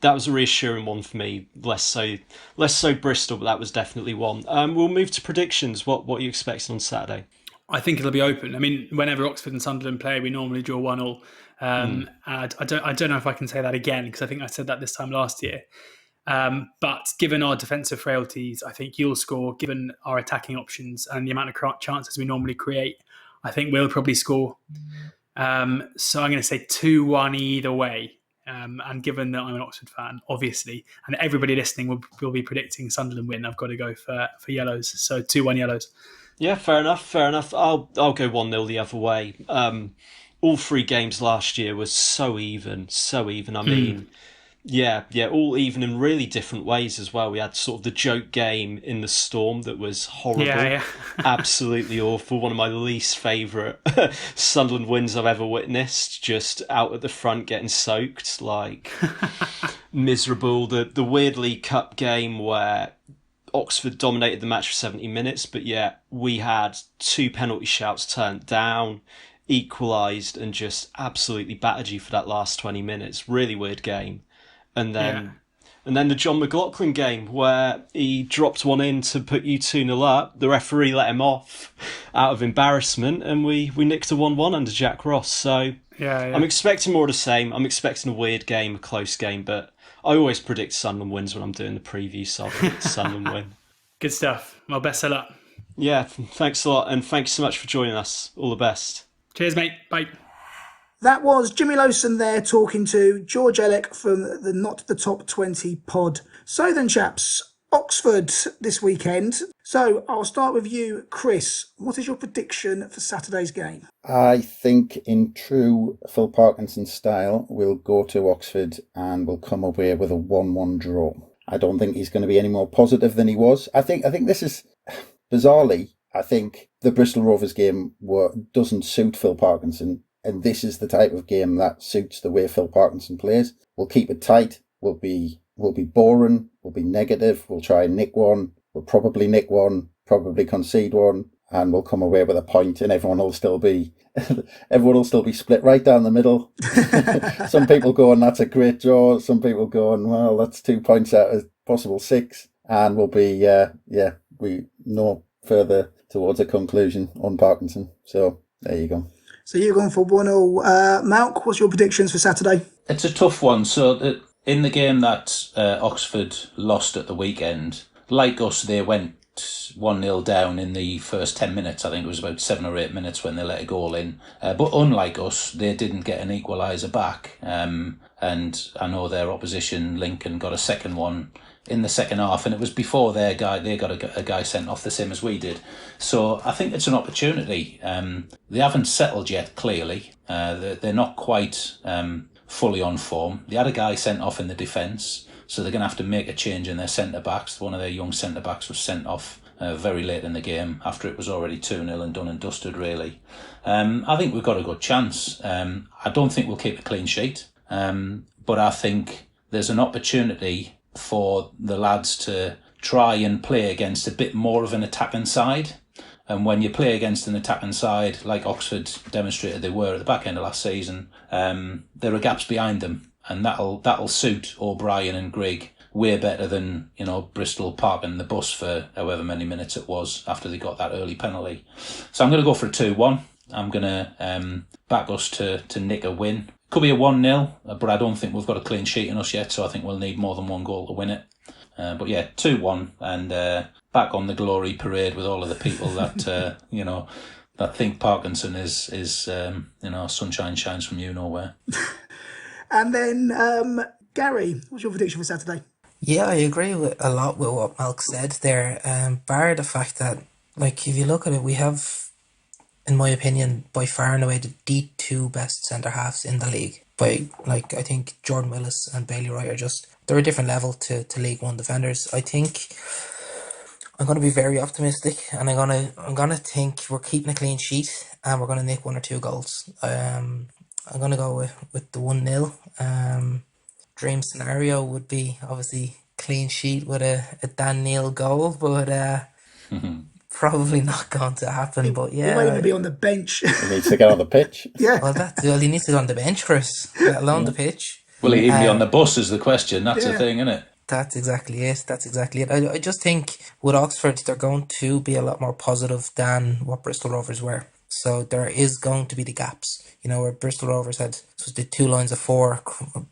reassuring one for me. Less so Bristol, but that was definitely one. We'll move to predictions. What are you expecting on Saturday? I think it'll be open. I mean, whenever Oxford and Sunderland play, we normally draw 1-1. I don't know if I can say that again because I think I said that this time last year. But given our defensive frailties, I think you'll score. Given our attacking options and the amount of chances we normally create, I think we'll probably score. So I'm going to say 2-1 either way. And given that I'm an Oxford fan, obviously, and everybody listening will be predicting Sunderland win, I've got to go for yellows. So 2-1 yellows. Yeah, fair enough. I'll go 1-0 the other way. All 3 games last year were so even. I mean, all even in really different ways as well. We had sort of the joke game in the Storm that was horrible. Yeah. Absolutely awful. One of my least favourite Sunderland wins I've ever witnessed. Just out at the front getting soaked, like miserable. The weird League Cup game where Oxford dominated the match for 70 minutes, but we had 2 penalty shouts turned down, equalised, and just absolutely battered you for that last 20 minutes. Really weird game. And then the John McLaughlin game where he dropped one in to put you 2-0 up. The referee let him off out of embarrassment, and we nicked a 1-1 under Jack Ross. So I'm expecting more of the same. I'm expecting a weird game, a close game, but I always predict Sunderland wins when I'm doing the preview, so I'll predict Sunderland win. Good stuff. Well, best of luck. Yeah, thanks a lot, and thanks so much for joining us. All the best. Cheers, mate. Bye. That was Jimmy Lowson there talking to George Elek from the Not the Top 20 pod. So then, chaps, Oxford this weekend. So I'll start with you, Chris. What is your prediction for Saturday's game? I think in true Phil Parkinson style, we'll go to Oxford and we'll come away with a 1-1 draw. I don't think he's going to be any more positive than he was. I think this is, bizarrely, I think the Bristol Rovers game doesn't suit Phil Parkinson. And this is the type of game that suits the way Phil Parkinson plays. We'll keep it tight. We'll be boring. We'll be negative. We'll try and nick one. We'll probably nick one, probably concede one, and we'll come away with a point. And everyone will still be split right down the middle. Some people going, that's a great draw. Some people going, well, that's 2 points out of possible 6, and we'll be we no further towards a conclusion on Parkinson. So there you go. So you're going for 1-0. Malk, what's your predictions for Saturday? It's a tough one. So in the game that Oxford lost at the weekend, like us, they went 1-0 down in the first 10 minutes. I think it was about 7 or 8 minutes when they let a goal in. But unlike us, they didn't get an equaliser back. And I know their opposition, Lincoln, got a second one in the second half, and it was before they got a guy sent off the same as we did. So I think it's an opportunity. They haven't settled yet, clearly. They're not quite fully on form. They had a guy sent off in the defence, so they're going to have to make a change in their centre-backs. One of their young centre-backs was sent off very late in the game, after it was already 2-0 and done and dusted, really. I think we've got a good chance. I don't think we'll keep a clean sheet, but I think there's an opportunity for the lads to try and play against a bit more of an attacking side. And when you play against an attacking side, like Oxford demonstrated they were at the back end of last season, there are gaps behind them, and that'll suit O'Brien and Grigg way better than, Bristol parking the bus for however many minutes it was after they got that early penalty. So I'm going to go for a 2-1. I'm going to back us to nick a win. Could be a 1-0, but I don't think we've got a clean sheet in us yet, so I think we'll need more than one goal to win it. But yeah, 2-1, and back on the glory parade with all of the people that that think Parkinson is sunshine shines from you nowhere. And then Gary, what's your prediction for Saturday? Yeah, I agree with a lot with what Malk said there. Bar the fact that, if you look at it, we have, in my opinion, by far and away the two best centre halves in the league. I think Jordan Willis and Bailey Wright they're a different level to League One defenders. I think I'm going to be very optimistic, and I'm gonna think we're keeping a clean sheet and we're going to nick 1 or 2 goals. I'm going to go with the 1-0. Dream scenario would be obviously clean sheet with a Dan Neil goal, but probably not going to happen. But yeah, he might even be on the bench. He needs to get on the pitch. Yeah. Well, he needs to go on the bench first, let alone the pitch. Will he even be on the bus is the question. That's the thing, isn't it? That's exactly it. I just think with Oxford, they're going to be a lot more positive than what Bristol Rovers were. So there is going to be the gaps. Where Bristol Rovers had the 2 lines of 4,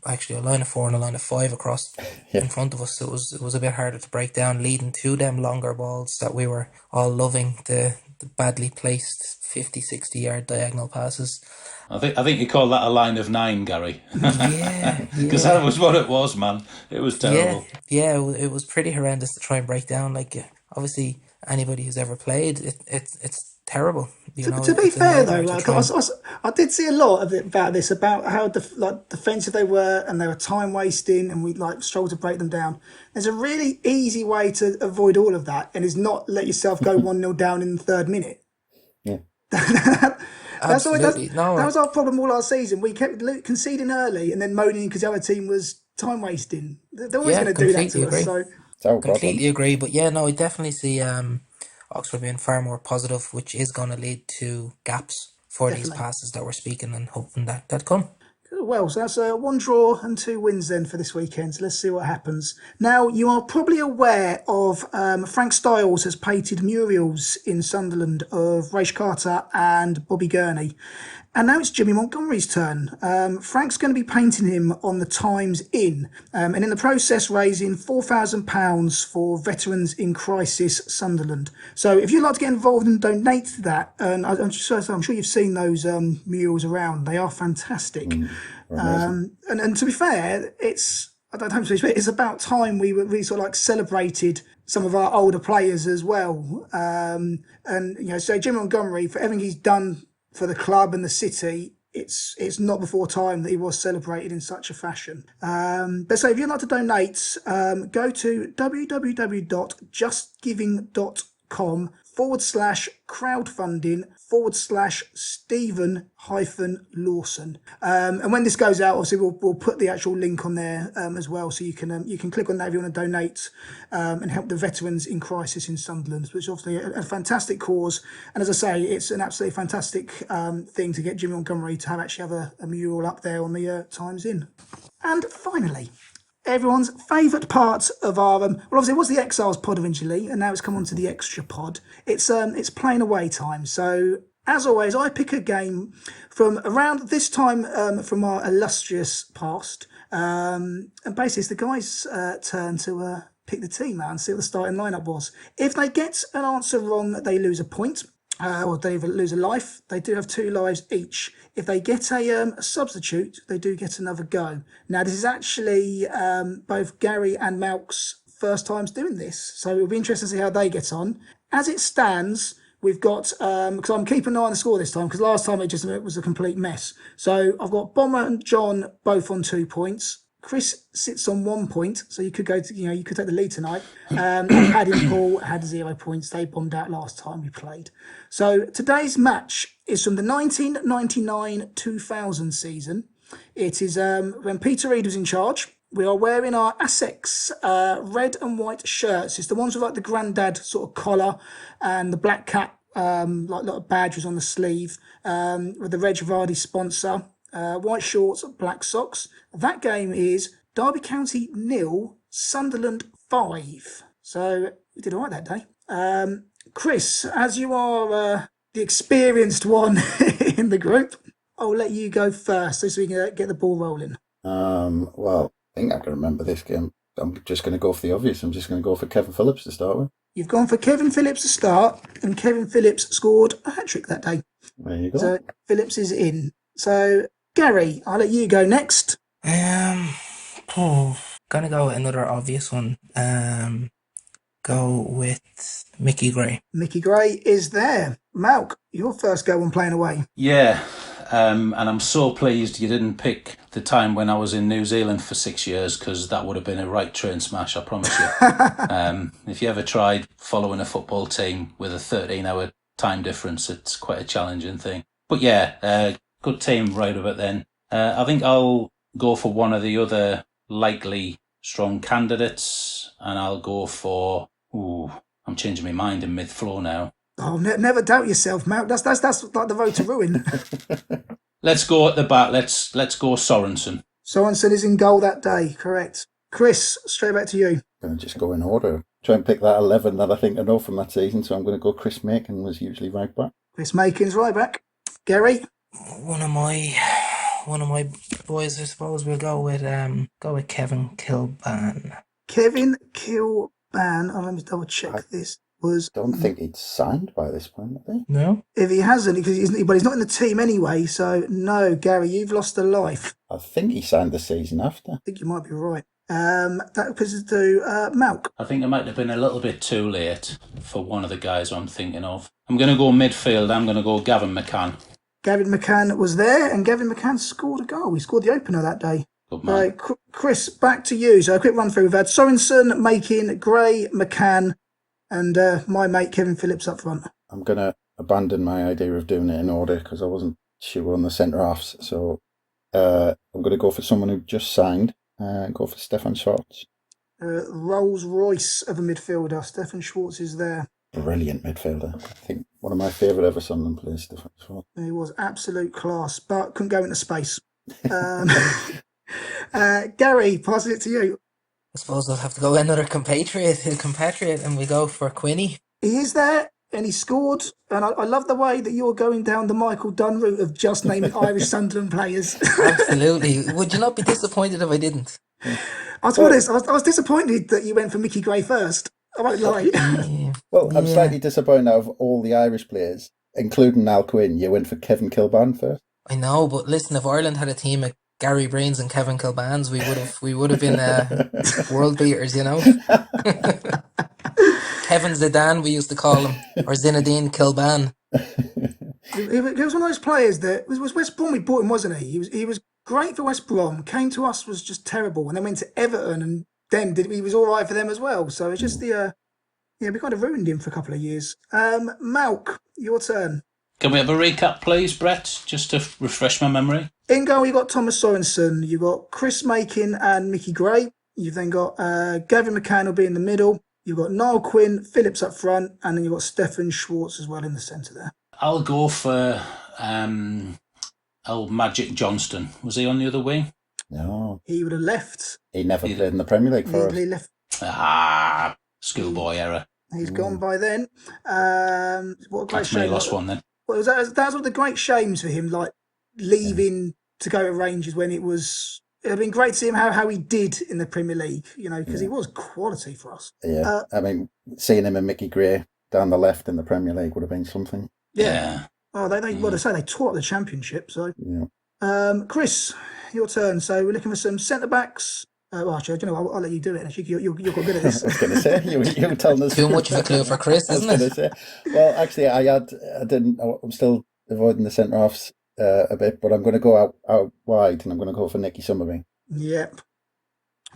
actually a line of 4 and a line of 5 across in front of us. It was a bit harder to break down, leading to them longer balls that we were all loving, the badly placed 50, 60-yard diagonal passes. I think you call that a line of 9, Gary. Yeah. Because that was what it was, man. It was terrible. Yeah, it was pretty horrendous to try and break down. Obviously, anybody who's ever played, it's terrible. To be fair though, I did see a lot of it about how defensive they were, and they were time wasting, and we struggled to break them down. There's a really easy way to avoid all of that, and is not let yourself go 1-0 down in the 3rd minute. Yeah. Absolutely. That was our problem all our season. We kept conceding early and then moaning because the other team was time wasting. They're always going to do that to us. So completely agree. But yeah, no, I definitely see Oxford being far more positive, which is going to lead to gaps for these passes that we're speaking and hoping that come. Well, so that's 1 draw and 2 wins then for this weekend. So let's see what happens. Now, you are probably aware of Frank Styles has painted murals in Sunderland of Raish Carter and Bobby Gurney. And now it's Jimmy Montgomery's turn. Frank's going to be painting him on the Times Inn, and in the process raising £4,000 for Veterans in Crisis Sunderland. So if you'd like to get involved and donate to that, and I'm sure you've seen those murals around. They are fantastic. And to be fair, it's about time we really celebrated some of our older players as well. So Jimmy Montgomery, for everything he's done for the club and the city, it's not before time that he was celebrated in such a fashion. But so if you'd like to donate, go to www.justgiving.com/crowdfunding/Stephen-Lawson. And when this goes out, obviously we'll put the actual link on there as well, so you can click on that if you want to donate and help the Veterans in Crisis in Sunderland, which is obviously a fantastic cause. And as I say, it's an absolutely fantastic thing to get Jimmy Montgomery to have a mural up there on the Times Inn. And finally, everyone's favourite part of our obviously it was the Exiles pod originally, and now it's come on to the Extra pod. It's playing away time. So as always, I pick a game from around this time from our illustrious past. And basically, it's the guys' turn to pick the team out and see what the starting lineup was. If they get an answer wrong, they lose a point. Or they lose a life. They do have 2 lives each. If they get a substitute, they do get another go. Now, this is actually both Gary and Malk's first times doing this, so it'll be interesting to see how they get on. As it stands, we've got, because I'm keeping an eye on the score this time, because last time it was a complete mess. So I've got Bomber and John both on 2 points. Chris sits on 1 point, so you could you could take the lead tonight. Paddy and Paul had 0 points. They bombed out last time we played. So today's match is from the 1999-2000 season. It is when Peter Reid was in charge. We are wearing our Essex red and white shirts. It's the ones with like the grandad sort of collar and the black cap, like little badges on the sleeve, with the Reg Vardy sponsor. White shorts, black socks. That game is Derby County 0, Sunderland 5. So we did all right that day. Chris, as you are the experienced one in the group, I'll let you go first so we can get the ball rolling. Well, I think I can remember this game. I'm just going to go for the obvious. I'm just going to go for Kevin Phillips to start with. You've gone for Kevin Phillips to start, and Kevin Phillips scored a hat-trick that day. There you go. So Phillips is in. So Gary, I'll let you go next. Gonna go with another obvious one. Go with Mickey Gray. Mickey Gray is there. Malk, your first go on playing away. Yeah, and I'm so pleased you didn't pick the time when I was in New Zealand for 6 years, because that would have been a right train smash, I promise you. If you ever tried following a football team with a 13-hour time difference, it's quite a challenging thing. But yeah, good team right of it then. I think I'll go for one of the other likely strong candidates, and I'll go for... I'm changing my mind in mid-flow now. Oh, never doubt yourself, Malk. That's like the road to ruin. Let's go at the back. Let's go Sorensen. Sorensen is in goal that day, correct. Chris, straight back to you. I'm going to just go in order. Try and pick that 11 that I think I know from that season, so I'm going to go Chris Macon, was usually right back. Chris Makin's right back. Gary? One of my boys, I suppose we'll go with Kevin Kilban. Kevin Kilban. Let me double check this. I don't think he'd signed by this point, I think. No? If he hasn't, because he's not in the team anyway, so no, Gary, you've lost a life. I think he signed the season after. I think you might be right. That puts us to Malk. I think it might have been a little bit too late for one of the guys I'm thinking of. I'm going to go midfield. I'm going to go Gavin McCann. Gavin McCann was there, and Gavin McCann scored a goal. He scored the opener that day. Good man. Chris, back to you. So a quick run through. We've had Sorensen, Makin, Gray, McCann, and my mate Kevin Phillips up front. I'm going to abandon my idea of doing it in order because I wasn't sure on the centre-halves. So I'm going to go for someone who just signed and go for Stefan Schwartz. Rolls Royce of a midfielder. Stefan Schwartz is there. Brilliant midfielder. I think one of my favourite ever Sunderland players, Stefan Schwartz. He was absolute class, but couldn't go into space. Gary, passing it to you. I suppose I'll have to go with another compatriot, and we go for Quinny. He is there, and he scored. And I love the way that you're going down the Michael Dunn route of just naming Irish Sunderland players. Absolutely. Would you not be disappointed if I didn't? I'll be honest, I was disappointed that you went for Mickey Gray first. I won't lie. Yeah. Well, I'm slightly disappointed out of all the Irish players, including Al Quinn, you went for Kevin Kilban first. I know, but listen, if Ireland had a team of Gary Brains and Kevin Kilbans, we would have been world beaters, you know. Kevin Zidane, we used to call him, or Zinedine Kilban. He was one of those players that was West Brom. We bought him, wasn't he? He was great for West Brom. Came to us, was just terrible, and then went to Everton, and then he was all right for them as well. So it's just we kind of ruined him for a couple of years. Malk, your turn. Can we have a recap, please, Brett, just to refresh my memory? In goal, you got Thomas Sorensen. You've got Chris Makin and Mickey Gray. You've then got Gavin McCann will be in the middle. You've got Niall Quinn, Phillips up front, and then you've got Stefan Schwartz as well in the centre there. I'll go for old Magic Johnston. Was he on the other wing? No. He would have left. He never played in the Premier League for us. He left. Schoolboy error. He's gone by then. What a great That's me shame. lost one then. Well, that was one of the great shames for him, like leaving to go to Rangers when it was It'd been great to see him how he did in the Premier League, because he was quality for us. Yeah, I mean, seeing him and Mickey Gray down the left in the Premier League would have been something. Yeah. Oh, they tore up the Championship. So, Yeah. Chris, your turn. So we're looking for some centre backs. Actually, I'll let you do it. Actually, you're quite good at this. I was going to say you were telling us Too much of a clue for Chris, isn't it? Say, well, actually, I'm still avoiding the centre halves a bit, but I'm going to go out wide, and I'm going to go for Nicky Summerby. Yep.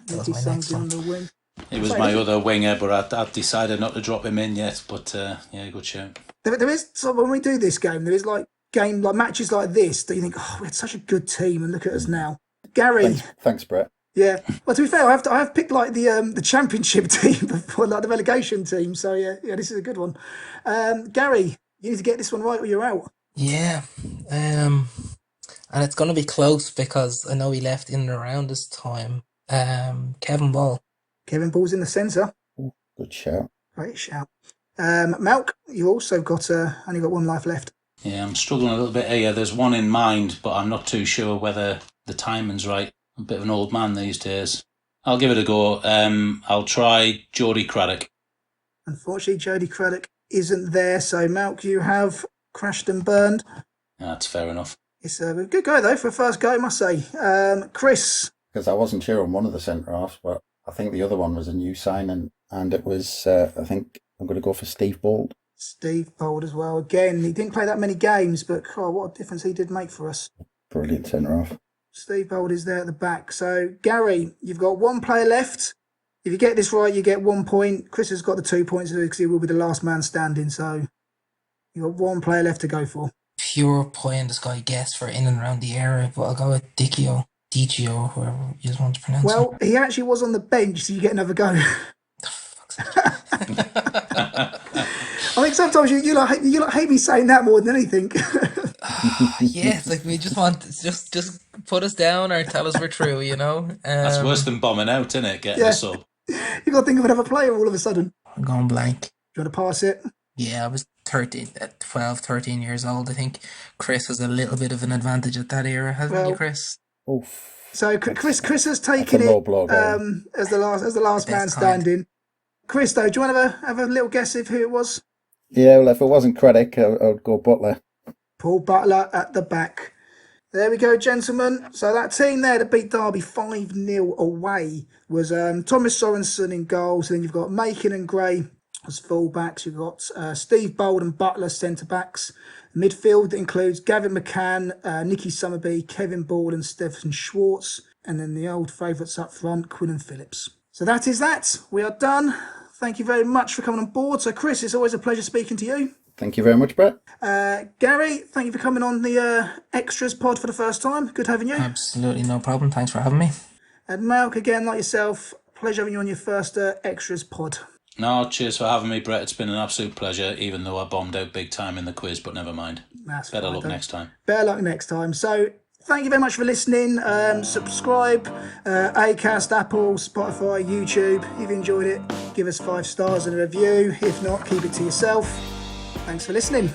Nicky Summerby on the wing. He was my other winger, but I've decided not to drop him in yet. But good shout. There is, so when we do this game, there is matches like this that you think, we had such a good team, and look at us now. Gary. Thanks, Brett. Yeah. Well, to be fair, I have picked like the Championship team before, like the relegation team. So yeah, this is a good one. Gary, you need to get this one right or you're out. Yeah. And it's going to be close because I know he left in and around this time. Kevin Ball. Kevin Ball's in the centre. Good shout. Great shout. Malk, you also only got one life left. Yeah, I'm struggling a little bit here. There's one in mind, but I'm not too sure whether the timing's right. I'm a bit of an old man these days. I'll give it a go. I'll try Jody Craddock. Unfortunately, Jody Craddock isn't there. So, Malk, you have crashed and burned. That's fair enough. It's a good go, though, for a first go, I must say. Chris. Because I wasn't sure on one of the centre halves, but I think the other one was a new signing, and it was, I think I'm going to go for Steve Bold. Steve Bold as well. Again, he didn't play that many games, but what a difference he did make for us. Brilliant centre half. Steve Bold is there at the back. So, Gary, you've got one player left. If you get this right, you get 1 point. Chris has got the 2 points because he will be the last man standing. So, you've got one player left to go for. Pure pie in the sky guess for in and around the area, but I'll go with Dicchio, whoever you just want to pronounce Well, it. he actually was on the bench, so you get another go. I think sometimes you hate me saying that more than anything. Yeah, it's like we just want just put us down or tell us we're true, That's worse than bombing out, isn't it? Getting a sub. You've got to think of another player all of a sudden. I'm going blank. Do you want to pass it? Yeah, I was 13 years old. I think Chris has a little bit of an advantage at that era, hasn't he, Chris? Oof. So Chris has taken it as the last man standing. Chris, though, do you want to have a little guess of who it was? Yeah, well, if it wasn't Craddock, I would go Butler. Paul Butler at the back. There we go, gentlemen. So that team there that beat Derby 5-0 away was Thomas Sorensen in goals. So then you've got Macon and Gray as full-backs. You've got Steve Bold and Butler centre-backs. Midfield that includes Gavin McCann, Nicky Summerby, Kevin Ball and Stephen Schwartz. And then the old favourites up front, Quinn and Phillips. So that is that. We are done. Thank you very much for coming on board. So, Chris, it's always a pleasure speaking to you. Thank you very much, Brett. Gary, thank you for coming on the Extras pod for the first time. Good having you. Absolutely no problem. Thanks for having me. And Malk, again, like yourself, pleasure having you on your first Extras pod. No, cheers for having me, Brett. It's been an absolute pleasure, even though I bombed out big time in the quiz, but never mind. Better luck next time. Better luck next time. So, thank you very much for listening. Subscribe, Acast, Apple, Spotify, YouTube. If you enjoyed it, give us 5 stars and a review. If not, keep it to yourself. Thanks for listening.